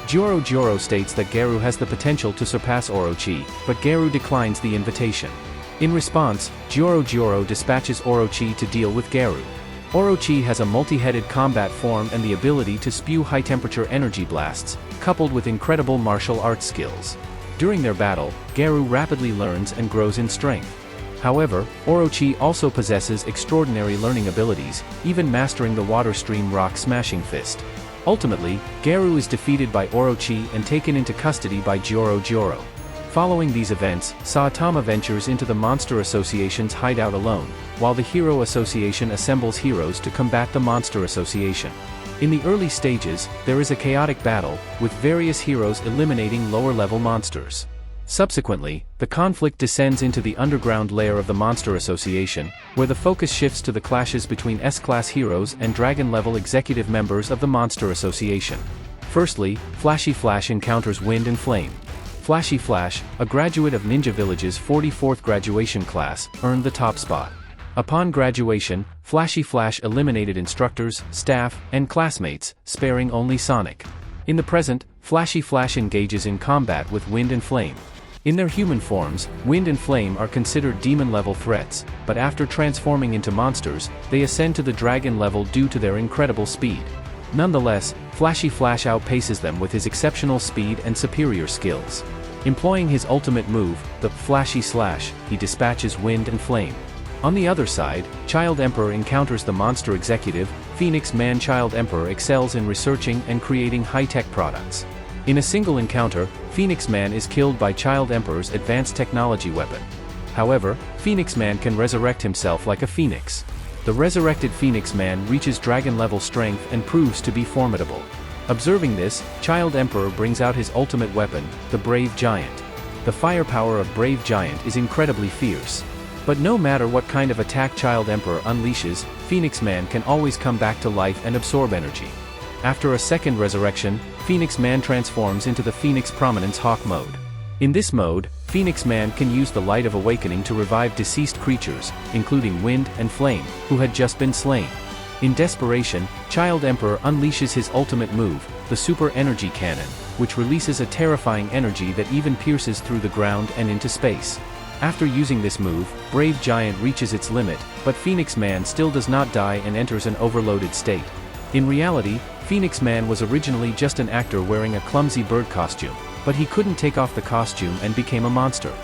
Joro Joro states that Garu has the potential to surpass Orochi, but Garu declines the invitation. In response, Joro Joro dispatches Orochi to deal with Garu. Orochi has a multi-headed combat form and the ability to spew high-temperature energy blasts, coupled with incredible martial arts skills. During their battle, Garu rapidly learns and grows in strength. However, Orochi also possesses extraordinary learning abilities, even mastering the Water Stream Rock Smashing Fist. Ultimately, Garu is defeated by Orochi and taken into custody by Joro Joro. Following these events, Saitama ventures into the Monster Association's hideout alone, while the Hero Association assembles heroes to combat the Monster Association. In the early stages, there is a chaotic battle, with various heroes eliminating lower-level monsters. Subsequently, the conflict descends into the underground lair of the Monster Association, where the focus shifts to the clashes between S-Class heroes and Dragon-level executive members of the Monster Association. Firstly, Flashy Flash encounters Wind and Flame. Flashy Flash, a graduate of Ninja Village's 44th graduation class, earned the top spot. Upon graduation, Flashy Flash eliminated instructors, staff, and classmates, sparing only Sonic. In the present, Flashy Flash engages in combat with Wind and Flame. In their human forms, Wind and Flame are considered demon-level threats, but after transforming into monsters, they ascend to the dragon level due to their incredible speed. Nonetheless, Flashy Flash outpaces them with his exceptional speed and superior skills. Employing his ultimate move, the Flashy Slash, he dispatches Wind and Flame. On the other side, Child Emperor encounters the monster executive. Phoenix Man Child Emperor excels in researching and creating high-tech products. In a single encounter, Phoenix Man is killed by Child Emperor's advanced technology weapon. However, Phoenix Man can resurrect himself like a phoenix. The resurrected Phoenix Man reaches dragon-level strength and proves to be formidable. Observing this, Child Emperor brings out his ultimate weapon, the Brave Giant. The firepower of Brave Giant is incredibly fierce. But no matter what kind of attack Child Emperor unleashes, Phoenix Man can always come back to life and absorb energy. After a second resurrection, Phoenix Man transforms into the Phoenix Prominence Hawk mode. In this mode, Phoenix Man can use the Light of Awakening to revive deceased creatures, including Wind and Flame, who had just been slain. In desperation, Child Emperor unleashes his ultimate move, the Super Energy Cannon, which releases a terrifying energy that even pierces through the ground and into space. After using this move, Brave Giant reaches its limit, but Phoenix Man still does not die and enters an overloaded state. In reality, Phoenix Man was originally just an actor wearing a clumsy bird costume, but he couldn't take off the costume and became a monster.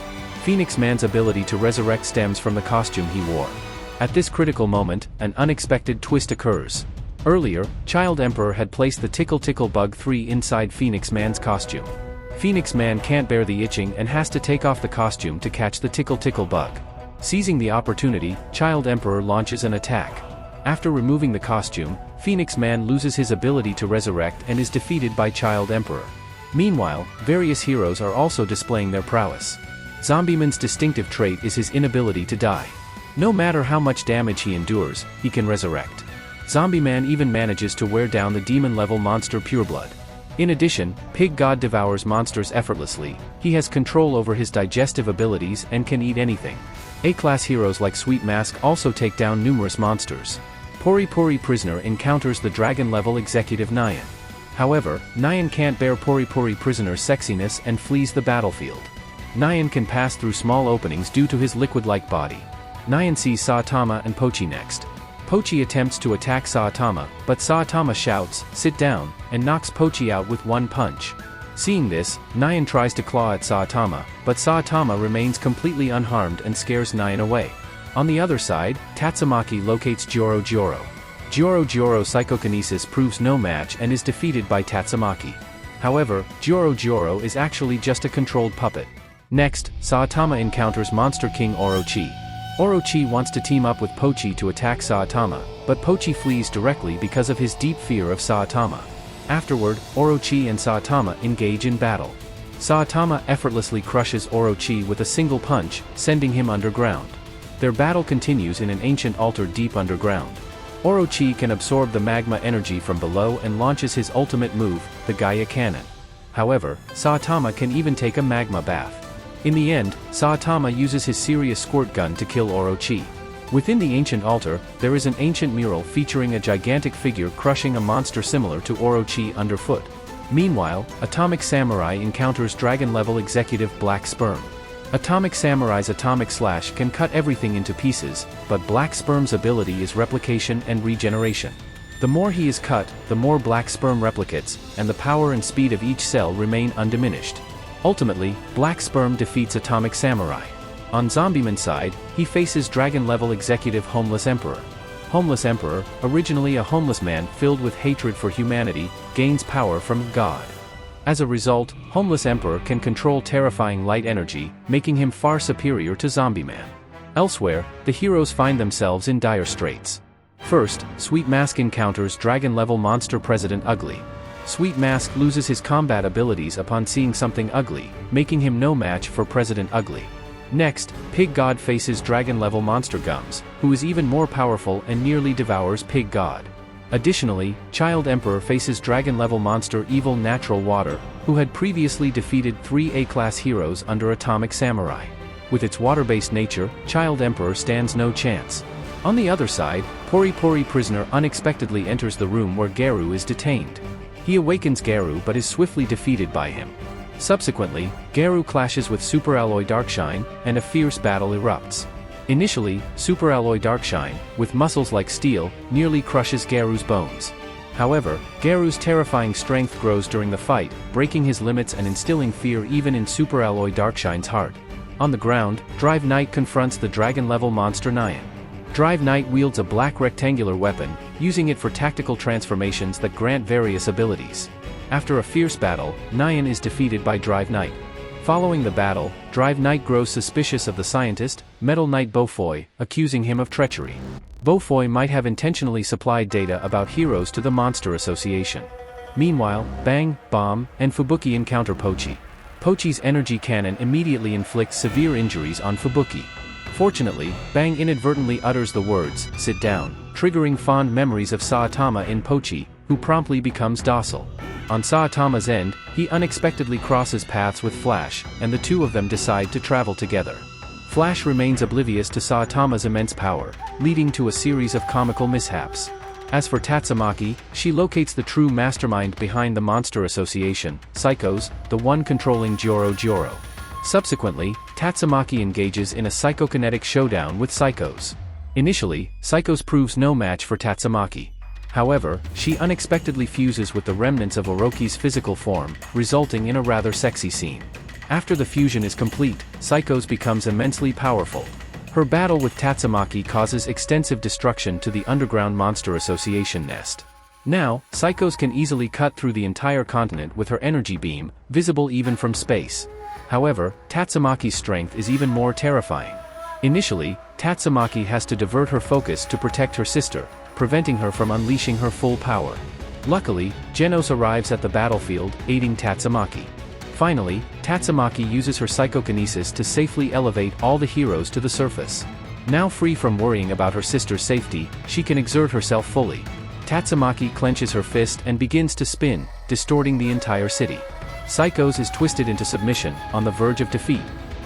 Phoenix Man's ability to resurrect stems from the costume he wore. At this critical moment, an unexpected twist occurs. Earlier, Child Emperor had placed the Tickle Tickle Bug 3 inside Phoenix Man's costume. Phoenix Man can't bear the itching and has to take off the costume to catch the Tickle Tickle Bug. Seizing the opportunity, Child Emperor launches an attack. After removing the costume, Phoenix Man loses his ability to resurrect and is defeated by Child Emperor. Meanwhile, various heroes are also displaying their prowess. Zombieman's distinctive trait is his inability to die. No matter how much damage he endures, he can resurrect. Zombieman even manages to wear down the demon-level monster Pureblood. In addition, Pig God devours monsters effortlessly. He has control over his digestive abilities and can eat anything. A-class heroes like Sweet Mask also take down numerous monsters. Pori Pori Prisoner encounters the dragon-level executive Nyan. However, Nyan can't bear Pori Pori Prisoner's sexiness and flees the battlefield. Nyan can pass through small openings due to his liquid-like body. Nyan sees Saitama and Pochi next. Pochi attempts to attack Saitama, but Saitama shouts, "Sit down," and knocks Pochi out with one punch. Seeing this, Nyan tries to claw at Saitama, but Saitama remains completely unharmed and scares Nyan away. On the other side, Tatsumaki locates Joro Joro. Joro Joro's psychokinesis proves no match and is defeated by Tatsumaki. However, Joro Joro is actually just a controlled puppet. Next, Saitama encounters Monster King Orochi. Orochi wants to team up with Pochi to attack Saitama, but Pochi flees directly because of his deep fear of Saitama. Afterward, Orochi and Saitama engage in battle. Saitama effortlessly crushes Orochi with a single punch, sending him underground. Their battle continues in an ancient altar deep underground. Orochi can absorb the magma energy from below and launches his ultimate move, the Gaia Cannon. However, Saitama can even take a magma bath. In the end, Saitama uses his serious squirt gun to kill Orochi. Within the ancient altar, there is an ancient mural featuring a gigantic figure crushing a monster similar to Orochi underfoot. Meanwhile, Atomic Samurai encounters dragon-level executive Black Sperm. Atomic Samurai's Atomic Slash can cut everything into pieces, but Black Sperm's ability is replication and regeneration. The more he is cut, the more Black Sperm replicates, and the power and speed of each cell remain undiminished. Ultimately, Black Sperm defeats Atomic Samurai. On Zombieman's side, he faces dragon-level executive Homeless Emperor. Homeless Emperor, originally a homeless man filled with hatred for humanity, gains power from God. As a result, Homeless Emperor can control terrifying light energy, making him far superior to Zombieman. Elsewhere, the heroes find themselves in dire straits. First, Sweet Mask encounters dragon-level monster President Ugly. Sweet Mask loses his combat abilities upon seeing something ugly, making him no match for President Ugly. Next, Pig God faces dragon-level monster Gums, who is even more powerful and nearly devours Pig God. Additionally, Child Emperor faces dragon-level monster Evil Natural Water, who had previously defeated 3 A-class heroes under Atomic Samurai. With its water-based nature, Child Emperor stands no chance. On the other side, Pori Pori Prisoner unexpectedly enters the room where Garu is detained. He awakens Garu but is swiftly defeated by him. Subsequently, Garu clashes with Super Alloy Darkshine, and a fierce battle erupts. Initially, Super Alloy Darkshine, with muscles like steel, nearly crushes Garu's bones. However, Garu's terrifying strength grows during the fight, breaking his limits and instilling fear even in Super Alloy Darkshine's heart. On the ground, Drive Knight confronts the dragon-level monster Nyan. Drive Knight wields a black rectangular weapon, using it for tactical transformations that grant various abilities. After a fierce battle, Nyan is defeated by Drive Knight. Following the battle, Drive Knight grows suspicious of the scientist, Metal Knight Beaufoy, accusing him of treachery. Beaufoy might have intentionally supplied data about heroes to the Monster Association. Meanwhile, Bang, Bomb, and Fubuki encounter Pochi. Pochi's energy cannon immediately inflicts severe injuries on Fubuki. Fortunately, Bang inadvertently utters the words, "Sit down," triggering fond memories of Saitama in Pochi, who promptly becomes docile. On Saitama's end, he unexpectedly crosses paths with Flash, and the two of them decide to travel together. Flash remains oblivious to Saitama's immense power, leading to a series of comical mishaps. As for Tatsumaki, she locates the true mastermind behind the Monster Association, Psychos, the one controlling Joro Joro. Subsequently, Tatsumaki engages in a psychokinetic showdown with Psychos. Initially, Psychos proves no match for Tatsumaki. However, she unexpectedly fuses with the remnants of Orochi's physical form, resulting in a rather sexy scene. After the fusion is complete, Psychos becomes immensely powerful. Her battle with Tatsumaki causes extensive destruction to the Underground Monster Association nest. Now, Psychos can easily cut through the entire continent with her energy beam, visible even from space. However, Tatsumaki's strength is even more terrifying. Initially, Tatsumaki has to divert her focus to protect her sister, preventing her from unleashing her full power. Luckily, Genos arrives at the battlefield, aiding Tatsumaki. Finally, Tatsumaki uses her psychokinesis to safely elevate all the heroes to the surface. Now free from worrying about her sister's safety, she can exert herself fully. Tatsumaki clenches her fist and begins to spin, distorting the entire city. Psychos is twisted into submission, on the verge of defeat.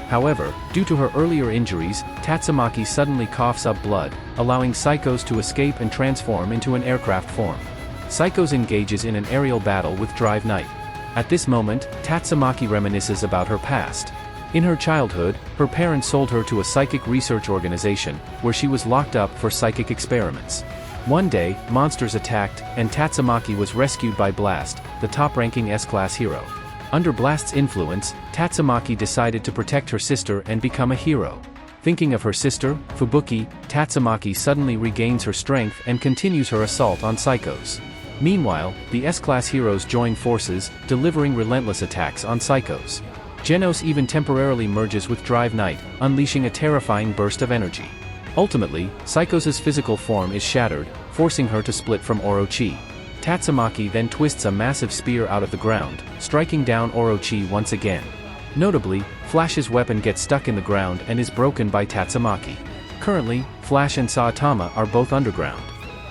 However, due to her earlier injuries, Tatsumaki suddenly coughs up blood, allowing Psychos to escape and transform into an aircraft form. Psychos engages in an aerial battle with Drive Knight. At this moment, Tatsumaki reminisces about her past. In her childhood, her parents sold her to a psychic research organization, where she was locked up for psychic experiments. One day, monsters attacked, and Tatsumaki was rescued by Blast, the top-ranking S-class hero. Under Blast's influence, Tatsumaki decided to protect her sister and become a hero. Thinking of her sister, Fubuki, Tatsumaki suddenly regains her strength and continues her assault on Psychos. Meanwhile, the S-class heroes join forces, delivering relentless attacks on Psychos. Genos even temporarily merges with Drive Knight, unleashing a terrifying burst of energy. Ultimately, Psychos' physical form is shattered, forcing her to split from Orochi. Tatsumaki then twists a massive spear out of the ground, striking down Orochi once again. Notably, Flash's weapon gets stuck in the ground and is broken by Tatsumaki. Currently, Flash and Saitama are both underground.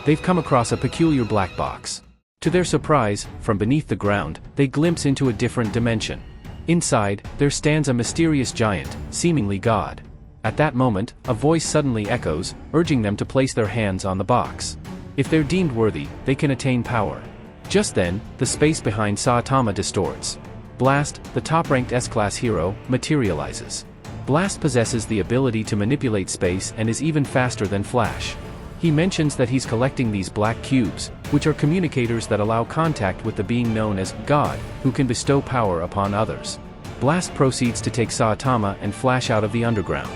They've come across a peculiar black box. To their surprise, from beneath the ground, they glimpse into a different dimension. Inside, there stands a mysterious giant, seemingly God. At that moment, a voice suddenly echoes, urging them to place their hands on the box. If they're deemed worthy, they can attain power. Just then, the space behind Saitama distorts. Blast, the top-ranked S-class hero, materializes. Blast possesses the ability to manipulate space and is even faster than Flash. He mentions that he's collecting these black cubes, which are communicators that allow contact with the being known as God, who can bestow power upon others. Blast proceeds to take Saitama and Flash out of the underground.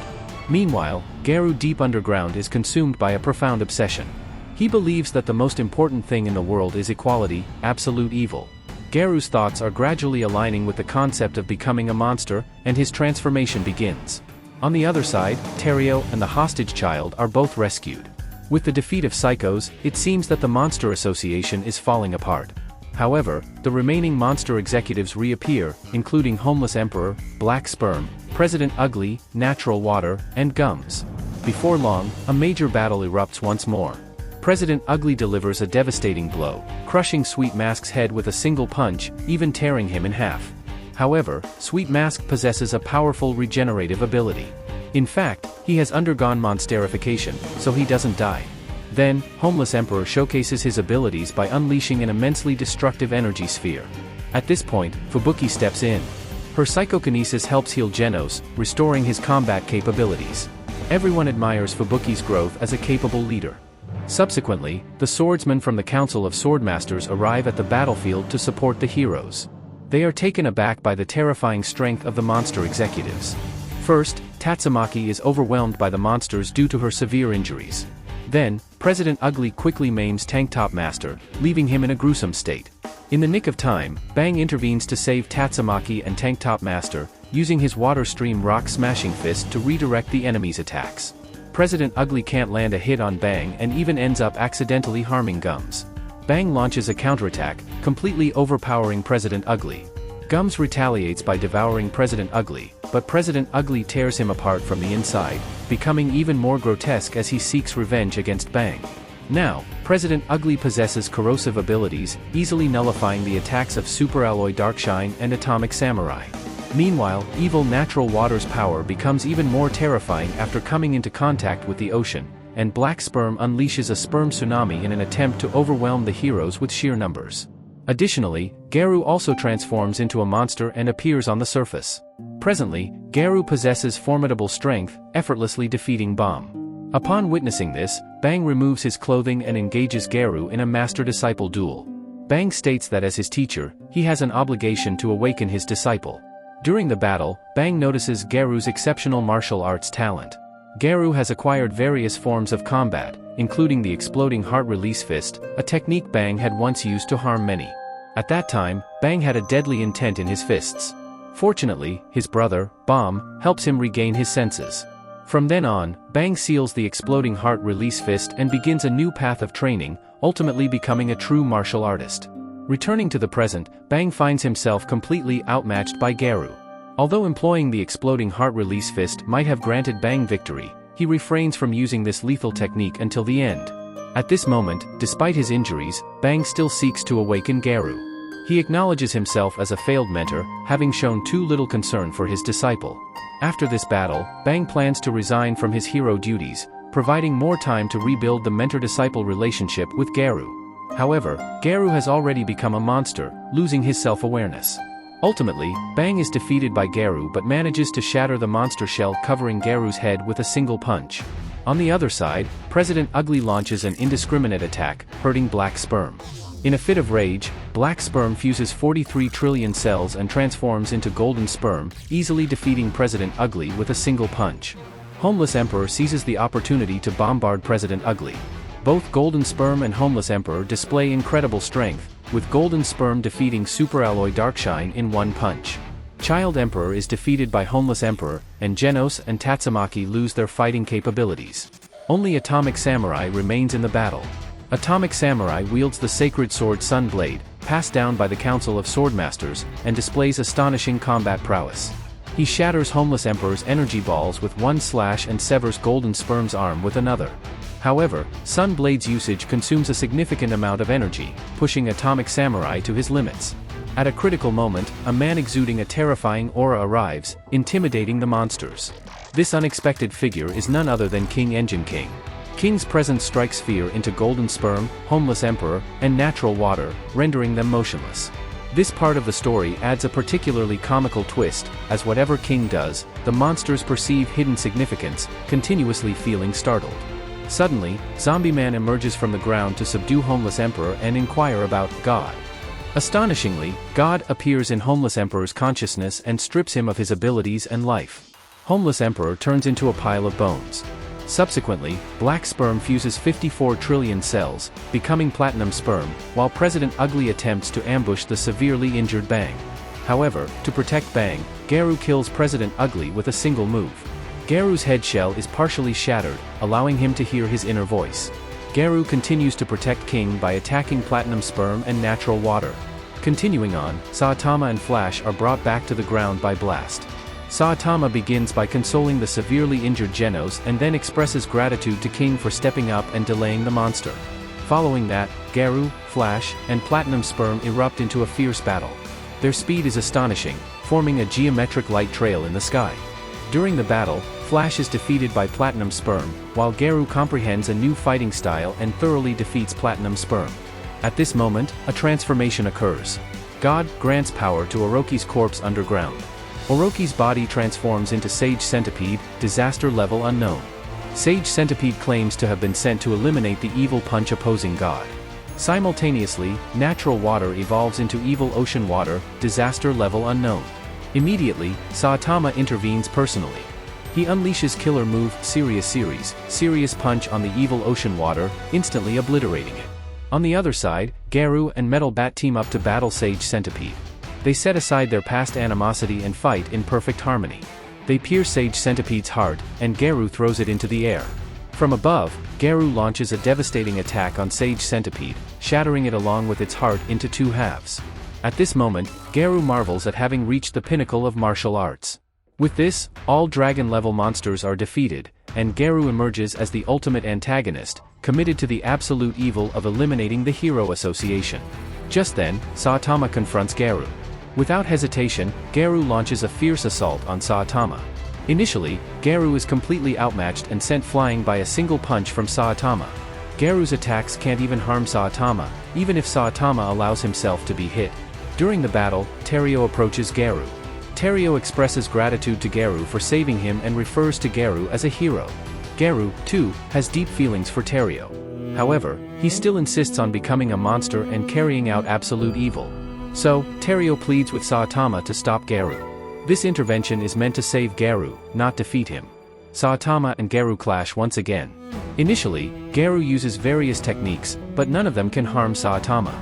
Meanwhile, Garu deep underground is consumed by a profound obsession. He believes that the most important thing in the world is equality, absolute evil. Garu's thoughts are gradually aligning with the concept of becoming a monster, and his transformation begins. On the other side, Terio and the hostage child are both rescued. With the defeat of Psychos, it seems that the Monster Association is falling apart. However, the remaining monster executives reappear, including Homeless Emperor, Black Sperm, President Ugly, Natural Water, and Gums. Before long, a major battle erupts once more. President Ugly delivers a devastating blow, crushing Sweet Mask's head with a single punch, even tearing him in half. However, Sweet Mask possesses a powerful regenerative ability. In fact, he has undergone monsterification, so he doesn't die. Then, Homeless Emperor showcases his abilities by unleashing an immensely destructive energy sphere. At this point, Fubuki steps in. Her psychokinesis helps heal Genos, restoring his combat capabilities. Everyone admires Fubuki's growth as a capable leader. Subsequently, the swordsmen from the Council of Swordmasters arrive at the battlefield to support the heroes. They are taken aback by the terrifying strength of the monster executives. First, Tatsumaki is overwhelmed by the monsters due to her severe injuries. Then, President Ugly quickly maims Tank Top Master, leaving him in a gruesome state. In the nick of time, Bang intervenes to save Tatsumaki and Tank Top Master, using his Water Stream Rock Smashing Fist to redirect the enemy's attacks. President Ugly can't land a hit on Bang and even ends up accidentally harming Gums. Bang launches a counterattack, completely overpowering President Ugly. Gums retaliates by devouring President Ugly, but President Ugly tears him apart from the inside, becoming even more grotesque as he seeks revenge against Bang. Now, President Ugly possesses corrosive abilities, easily nullifying the attacks of Superalloy Darkshine and Atomic Samurai. Meanwhile, evil Natural Water's power becomes even more terrifying after coming into contact with the ocean, and Black Sperm unleashes a sperm tsunami in an attempt to overwhelm the heroes with sheer numbers. Additionally, Garu also transforms into a monster and appears on the surface. Presently, Garu possesses formidable strength, effortlessly defeating Bomb. Upon witnessing this, Bang removes his clothing and engages Garu in a master-disciple duel. Bang states that as his teacher, he has an obligation to awaken his disciple. During the battle, Bang notices Garu's exceptional martial arts talent. Garu has acquired various forms of combat, including the exploding heart release fist, a technique Bang had once used to harm many. At that time, Bang had a deadly intent in his fists. Fortunately, his brother, Bomb, helps him regain his senses. From then on, Bang seals the exploding heart release fist and begins a new path of training, ultimately becoming a true martial artist. Returning to the present, Bang finds himself completely outmatched by Garu. Although employing the exploding heart release fist might have granted Bang victory, he refrains from using this lethal technique until the end. At this moment, despite his injuries, Bang still seeks to awaken Garu. He acknowledges himself as a failed mentor, having shown too little concern for his disciple. After this battle, Bang plans to resign from his hero duties, providing more time to rebuild the mentor-disciple relationship with Garu. However, Garu has already become a monster, losing his self-awareness. Ultimately, Bang is defeated by Garu but manages to shatter the monster shell covering Garu's head with a single punch. On the other side, President Ugly launches an indiscriminate attack, hurting Black Sperm. In a fit of rage, Black Sperm fuses 43 trillion cells and transforms into Golden Sperm, easily defeating President Ugly with a single punch. Homeless Emperor seizes the opportunity to bombard President Ugly. Both Golden Sperm and Homeless Emperor display incredible strength, with Golden Sperm defeating Superalloy Darkshine in one punch. Child Emperor is defeated by Homeless Emperor, and Genos and Tatsumaki lose their fighting capabilities. Only Atomic Samurai remains in the battle. Atomic Samurai wields the sacred sword Sunblade, passed down by the Council of Swordmasters, and displays astonishing combat prowess. He shatters Homeless Emperor's energy balls with one slash and severs Golden Sperm's arm with another. However, Sunblade's usage consumes a significant amount of energy, pushing Atomic Samurai to his limits. At a critical moment, a man exuding a terrifying aura arrives, intimidating the monsters. This unexpected figure is none other than King Engine King. King's presence strikes fear into Golden Sperm, Homeless Emperor, and Natural Water, rendering them motionless. This part of the story adds a particularly comical twist, as whatever King does, the monsters perceive hidden significance, continuously feeling startled. Suddenly, Zombie Man emerges from the ground to subdue Homeless Emperor and inquire about God. Astonishingly, God appears in Homeless Emperor's consciousness and strips him of his abilities and life. Homeless Emperor turns into a pile of bones. Subsequently, Black Sperm fuses 54 trillion cells, becoming Platinum Sperm, while President Ugly attempts to ambush the severely injured Bang. However, to protect Bang, Garu kills President Ugly with a single move. Garu's head shell is partially shattered, allowing him to hear his inner voice. Garu continues to protect King by attacking Platinum Sperm and Natural Water. Continuing on, Saitama and Flash are brought back to the ground by Blast. Saitama begins by consoling the severely injured Genos and then expresses gratitude to King for stepping up and delaying the monster. Following that, Garu, Flash, and Platinum Sperm erupt into a fierce battle. Their speed is astonishing, forming a geometric light trail in the sky. During the battle, Flash is defeated by Platinum Sperm, while Garu comprehends a new fighting style and thoroughly defeats Platinum Sperm. At this moment, a transformation occurs. God grants power to Orochi's corpse underground. Orochi's body transforms into Sage Centipede, disaster level unknown. Sage Centipede claims to have been sent to eliminate the evil punch opposing God. Simultaneously, Natural Water evolves into Evil Ocean Water, disaster level unknown. Immediately, Saitama intervenes personally. He unleashes killer move, Serious Punch on the Evil Ocean Water, instantly obliterating it. On the other side, Garu and Metal Bat team up to battle Sage Centipede. They set aside their past animosity and fight in perfect harmony. They pierce Sage Centipede's heart, and Garu throws it into the air. From above, Garu launches a devastating attack on Sage Centipede, shattering it along with its heart into two halves. At this moment, Garu marvels at having reached the pinnacle of martial arts. With this, all dragon-level monsters are defeated, and Garu emerges as the ultimate antagonist, committed to the absolute evil of eliminating the Hero Association. Just then, Saitama confronts Garu. Without hesitation, Garu launches a fierce assault on Saitama. Initially, Garu is completely outmatched and sent flying by a single punch from Saitama. Garu's attacks can't even harm Saitama, even if Saitama allows himself to be hit. During the battle, Terio approaches Garu. Terio expresses gratitude to Garu for saving him and refers to Garu as a hero. Garu, too, has deep feelings for Terio. However, he still insists on becoming a monster and carrying out absolute evil. So, Terio pleads with Saitama to stop Garu. This intervention is meant to save Garu, not defeat him. Saitama and Garu clash once again. Initially, Garu uses various techniques, but none of them can harm Saitama.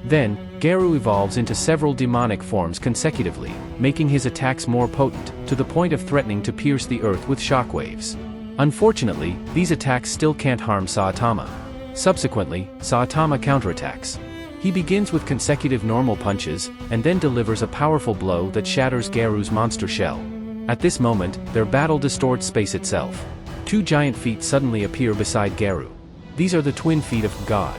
Then, Garu evolves into several demonic forms consecutively, making his attacks more potent, to the point of threatening to pierce the earth with shockwaves. Unfortunately, these attacks still can't harm Saitama. Subsequently, Saitama counterattacks. He begins with consecutive normal punches, and then delivers a powerful blow that shatters Garu's monster shell. At this moment, their battle distorts space itself. Two giant feet suddenly appear beside Garu. These are the twin feet of God.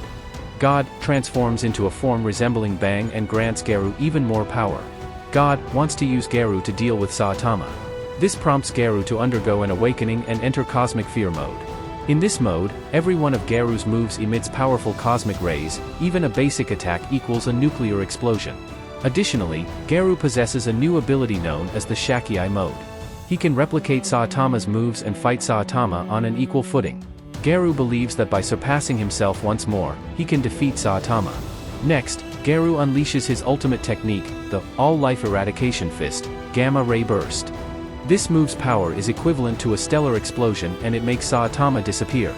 God transforms into a form resembling Bang and grants Garu even more power. God wants to use Garu to deal with Saitama. This prompts Garu to undergo an awakening and enter cosmic fear mode. In this mode, every one of Garu's moves emits powerful cosmic rays, even a basic attack equals a nuclear explosion. Additionally, Garu possesses a new ability known as the Shakiai mode. He can replicate Saitama's moves and fight Saitama on an equal footing. Garu believes that by surpassing himself once more, he can defeat Saitama. Next, Garu unleashes his ultimate technique, the All-Life Eradication Fist, Gamma Ray Burst. This move's power is equivalent to a stellar explosion and it makes Saitama disappear.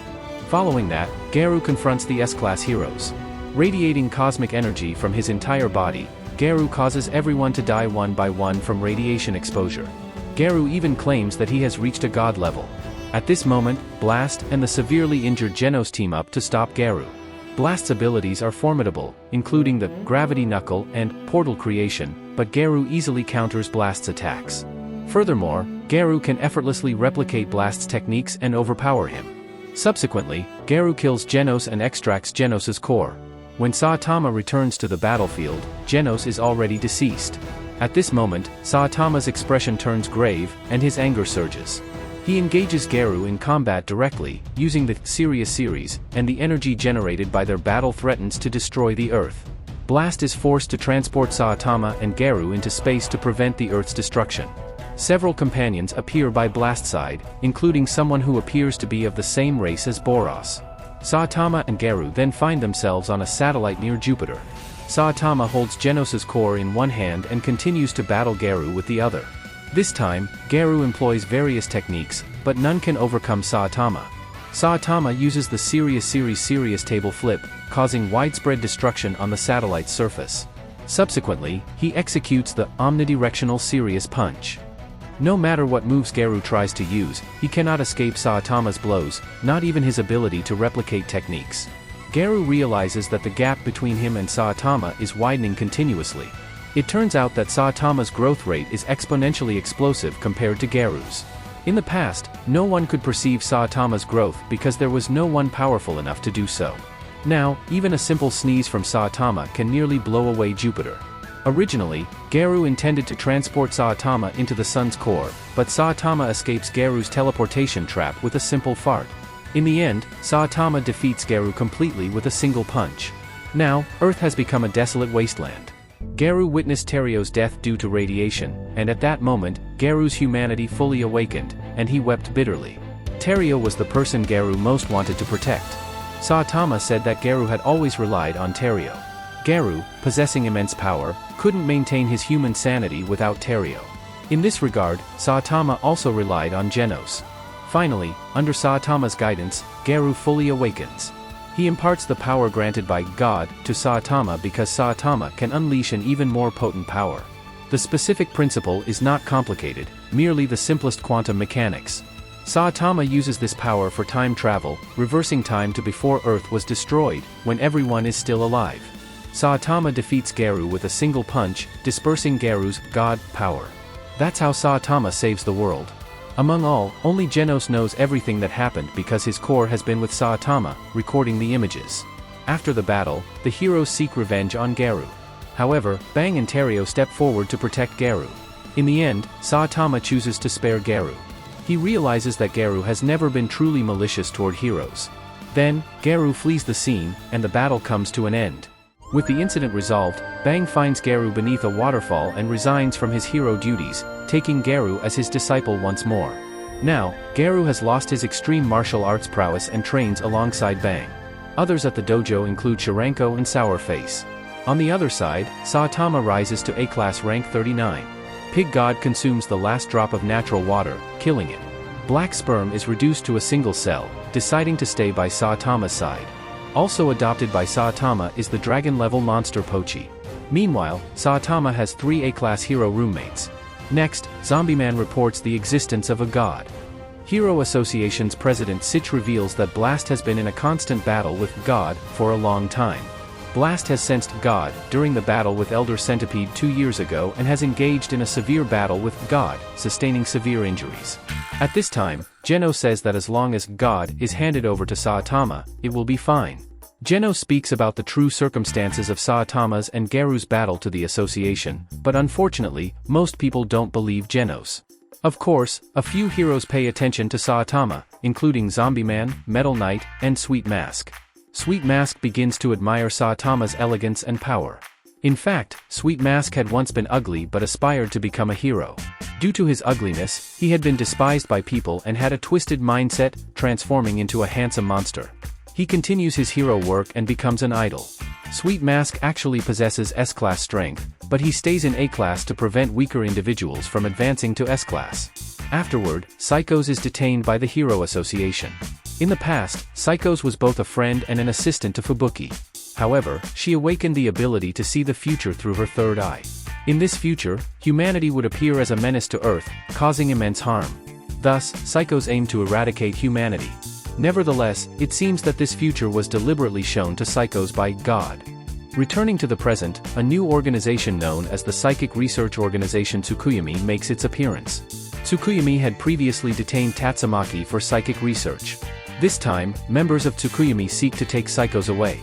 Following that, Garu confronts the S-Class heroes. Radiating cosmic energy from his entire body, Garu causes everyone to die one by one from radiation exposure. Garu even claims that he has reached a god level. At this moment, Blast and the severely injured Genos team up to stop Garu. Blast's abilities are formidable, including the Gravity Knuckle and Portal Creation, but Garu easily counters Blast's attacks. Furthermore, Garu can effortlessly replicate Blast's techniques and overpower him. Subsequently, Garu kills Genos and extracts Genos' core. When Saitama returns to the battlefield, Genos is already deceased. At this moment, Saitama's expression turns grave, and his anger surges. He engages Garu in combat directly, using the Sirius series, and the energy generated by their battle threatens to destroy the Earth. Blast is forced to transport Saitama and Garu into space to prevent the Earth's destruction. Several companions appear by Blast's side, including someone who appears to be of the same race as Boros. Saitama and Garu then find themselves on a satellite near Jupiter. Saitama holds Genos' core in one hand and continues to battle Garu with the other. This time, Garu employs various techniques, but none can overcome Saitama. Saitama uses the Sirius series table flip, causing widespread destruction on the satellite's surface. Subsequently, he executes the omnidirectional Sirius punch. No matter what moves Garu tries to use, he cannot escape Saitama's blows, not even his ability to replicate techniques. Garu realizes that the gap between him and Saitama is widening continuously. It turns out that Saitama's growth rate is exponentially explosive compared to Garu's. In the past, no one could perceive Saitama's growth because there was no one powerful enough to do so. Now, even a simple sneeze from Saitama can nearly blow away Jupiter. Originally, Garu intended to transport Saitama into the sun's core, but Saitama escapes Garu's teleportation trap with a simple fart. In the end, Saitama defeats Garu completely with a single punch. Now, Earth has become a desolate wasteland. Garu witnessed Terio's death due to radiation, and at that moment, Garu's humanity fully awakened, and he wept bitterly. Terio was the person Garu most wanted to protect. Saitama said that Garu had always relied on Terio. Garu, possessing immense power, couldn't maintain his human sanity without Terio. In this regard, Saitama also relied on Genos. Finally, under Saitama's guidance, Garu fully awakens. He imparts the power granted by God to Saitama because Saitama can unleash an even more potent power. The specific principle is not complicated, merely the simplest quantum mechanics. Saitama uses this power for time travel, reversing time to before Earth was destroyed, when everyone is still alive. Saitama defeats Garu with a single punch, dispersing Garu's God power. That's how Saitama saves the world. Among all, only Genos knows everything that happened because his core has been with Saitama, recording the images. After the battle, the heroes seek revenge on Garu. However, Bang and Terio step forward to protect Garu. In the end, Saitama chooses to spare Garu. He realizes that Garu has never been truly malicious toward heroes. Then, Garu flees the scene, and the battle comes to an end. With the incident resolved, Bang finds Garu beneath a waterfall and resigns from his hero duties, taking Garu as his disciple once more. Now, Garu has lost his extreme martial arts prowess and trains alongside Bang. Others at the dojo include Shiranko and Sourface. On the other side, Saitama rises to A-class rank 39. Pig God consumes the last drop of natural water, killing it. Black Sperm is reduced to a single cell, deciding to stay by Saitama's side. Also adopted by Saitama is the dragon-level monster Pochi. Meanwhile, Saitama has 3 A-class hero roommates. Next, Zombie Man reports the existence of a god. Hero Association's president Sitch reveals that Blast has been in a constant battle with God for a long time. Blast has sensed God during the battle with Elder Centipede 2 years ago and has engaged in a severe battle with God, sustaining severe injuries. At this time, Geno says that as long as God is handed over to Saitama, it will be fine. Geno speaks about the true circumstances of Saitama's and Garu's battle to the association, but unfortunately, most people don't believe Geno's. Of course, a few heroes pay attention to Saitama, including Zombie Man, Metal Knight, and Sweet Mask. Sweet Mask begins to admire Saitama's elegance and power. In fact, Sweet Mask had once been ugly but aspired to become a hero. Due to his ugliness, he had been despised by people and had a twisted mindset, transforming into a handsome monster. He continues his hero work and becomes an idol. Sweet Mask actually possesses S-class strength, but he stays in A-class to prevent weaker individuals from advancing to S-class. Afterward, Psychos is detained by the Hero Association. In the past, Psychos was both a friend and an assistant to Fubuki. However, she awakened the ability to see the future through her third eye. In this future, humanity would appear as a menace to Earth, causing immense harm. Thus, Psychos aim to eradicate humanity. Nevertheless, it seems that this future was deliberately shown to Psychos by God. Returning to the present, a new organization known as the Psychic Research Organization Tsukuyomi makes its appearance. Tsukuyomi had previously detained Tatsumaki for psychic research. This time, members of Tsukuyomi seek to take Psychos away.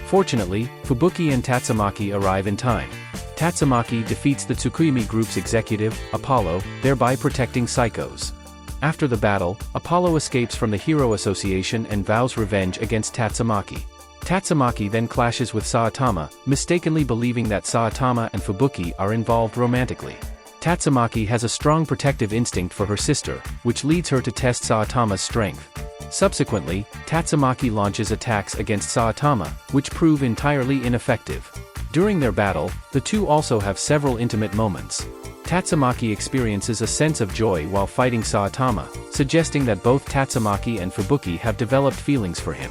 Fortunately, Fubuki and Tatsumaki arrive in time. Tatsumaki defeats the Tsukuyomi group's executive, Apollo, thereby protecting Psychos. After the battle, Apollo escapes from the Hero Association and vows revenge against Tatsumaki. Tatsumaki then clashes with Saitama, mistakenly believing that Saitama and Fubuki are involved romantically. Tatsumaki has a strong protective instinct for her sister, which leads her to test Saitama's strength. Subsequently, Tatsumaki launches attacks against Saitama, which prove entirely ineffective. During their battle, the two also have several intimate moments. Tatsumaki experiences a sense of joy while fighting Saitama, suggesting that both Tatsumaki and Fubuki have developed feelings for him.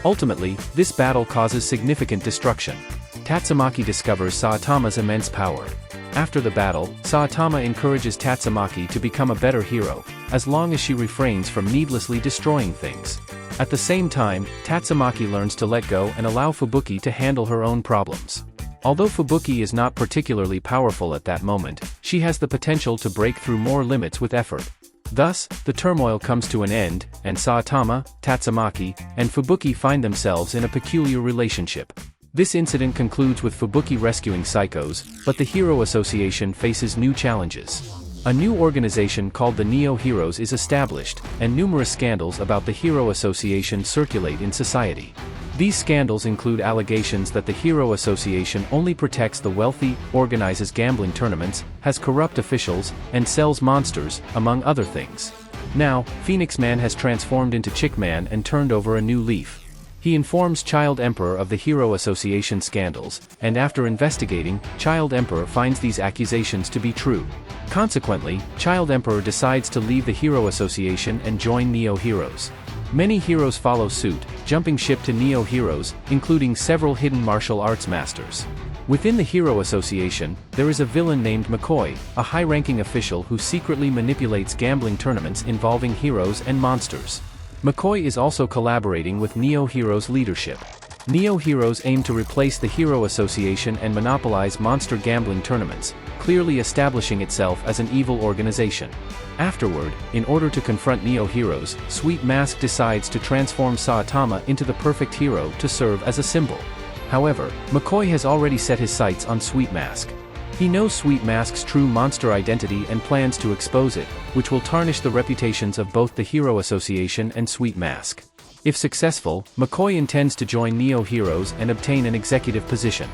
Ultimately, this battle causes significant destruction. Tatsumaki discovers Saitama's immense power. After the battle, Saitama encourages Tatsumaki to become a better hero, as long as she refrains from needlessly destroying things. At the same time, Tatsumaki learns to let go and allow Fubuki to handle her own problems. Although Fubuki is not particularly powerful at that moment, she has the potential to break through more limits with effort. Thus, the turmoil comes to an end, and Saitama, Tatsumaki, and Fubuki find themselves in a peculiar relationship. This incident concludes with Fubuki rescuing Psychos, but the Hero Association faces new challenges. A new organization called the Neo Heroes is established, and numerous scandals about the Hero Association circulate in society. These scandals include allegations that the Hero Association only protects the wealthy, organizes gambling tournaments, has corrupt officials, and sells monsters, among other things. Now, Phoenix Man has transformed into Chick Man and turned over a new leaf. He informs Child Emperor of the Hero Association scandals, and after investigating, Child Emperor finds these accusations to be true. Consequently, Child Emperor decides to leave the Hero Association and join Neo Heroes. Many heroes follow suit, jumping ship to Neo Heroes, including several hidden martial arts masters. Within the Hero Association, there is a villain named McCoy, a high-ranking official who secretly manipulates gambling tournaments involving heroes and monsters. McCoy is also collaborating with Neo Heroes leadership. Neo Heroes aim to replace the Hero Association and monopolize monster gambling tournaments, clearly establishing itself as an evil organization. Afterward, in order to confront Neo Heroes, Sweet Mask decides to transform Saitama into the perfect hero to serve as a symbol. However, McCoy has already set his sights on Sweet Mask. He knows Sweet Mask's true monster identity and plans to expose it, which will tarnish the reputations of both the Hero Association and Sweet Mask. If successful, McCoy intends to join Neo Heroes and obtain an executive position.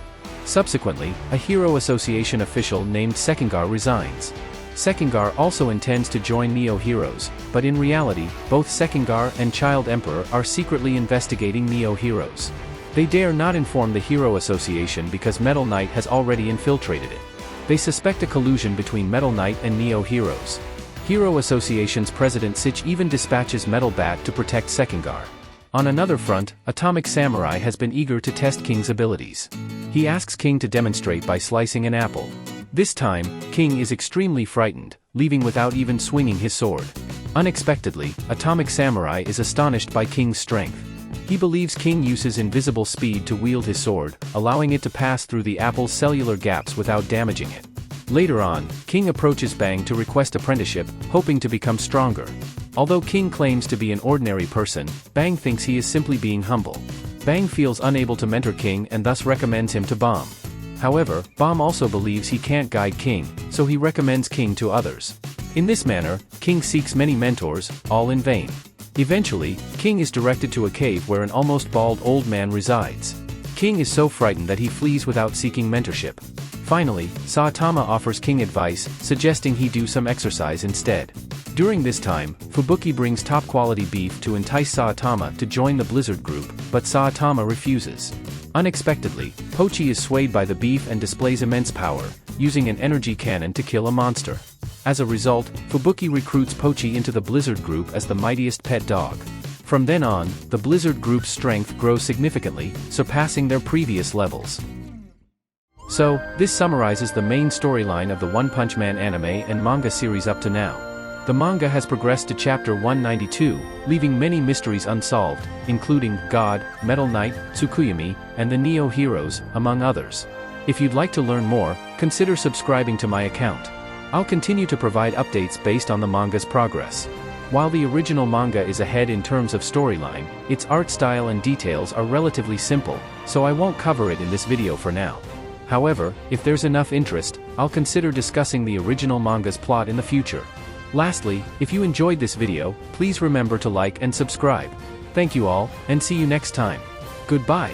Subsequently, a Hero Association official named Sekengar resigns. Sekengar also intends to join Neo Heroes, but in reality, both Sekengar and Child Emperor are secretly investigating Neo Heroes. They dare not inform the Hero Association because Metal Knight has already infiltrated it. They suspect a collusion between Metal Knight and Neo Heroes. Hero Association's president Sich even dispatches Metal Bat to protect Sekengar. On another front, Atomic Samurai has been eager to test King's abilities. He asks King to demonstrate by slicing an apple. This time, King is extremely frightened, leaving without even swinging his sword. Unexpectedly, Atomic Samurai is astonished by King's strength. He believes King uses invisible speed to wield his sword, allowing it to pass through the apple's cellular gaps without damaging it. Later on, King approaches Bang to request apprenticeship, hoping to become stronger. Although King claims to be an ordinary person, Bang thinks he is simply being humble. Bang feels unable to mentor King and thus recommends him to Bomb. However, Bomb also believes he can't guide King, so he recommends King to others. In this manner, King seeks many mentors, all in vain. Eventually, King is directed to a cave where an almost bald old man resides. King is so frightened that he flees without seeking mentorship. Finally, Saitama offers King advice, suggesting he do some exercise instead. During this time, Fubuki brings top-quality beef to entice Saitama to join the Blizzard group, but Saitama refuses. Unexpectedly, Pochi is swayed by the beef and displays immense power, using an energy cannon to kill a monster. As a result, Fubuki recruits Pochi into the Blizzard group as the mightiest pet dog. From then on, the Blizzard group's strength grows significantly, surpassing their previous levels. So, this summarizes the main storyline of the One Punch Man anime and manga series up to now. The manga has progressed to chapter 192, leaving many mysteries unsolved, including God, Metal Knight, Tsukuyomi, and the Neo Heroes, among others. If you'd like to learn more, consider subscribing to my account. I'll continue to provide updates based on the manga's progress. While the original manga is ahead in terms of storyline, its art style and details are relatively simple, so I won't cover it in this video for now. However, if there's enough interest, I'll consider discussing the original manga's plot in the future. Lastly, if you enjoyed this video, please remember to like and subscribe. Thank you all, and see you next time. Goodbye.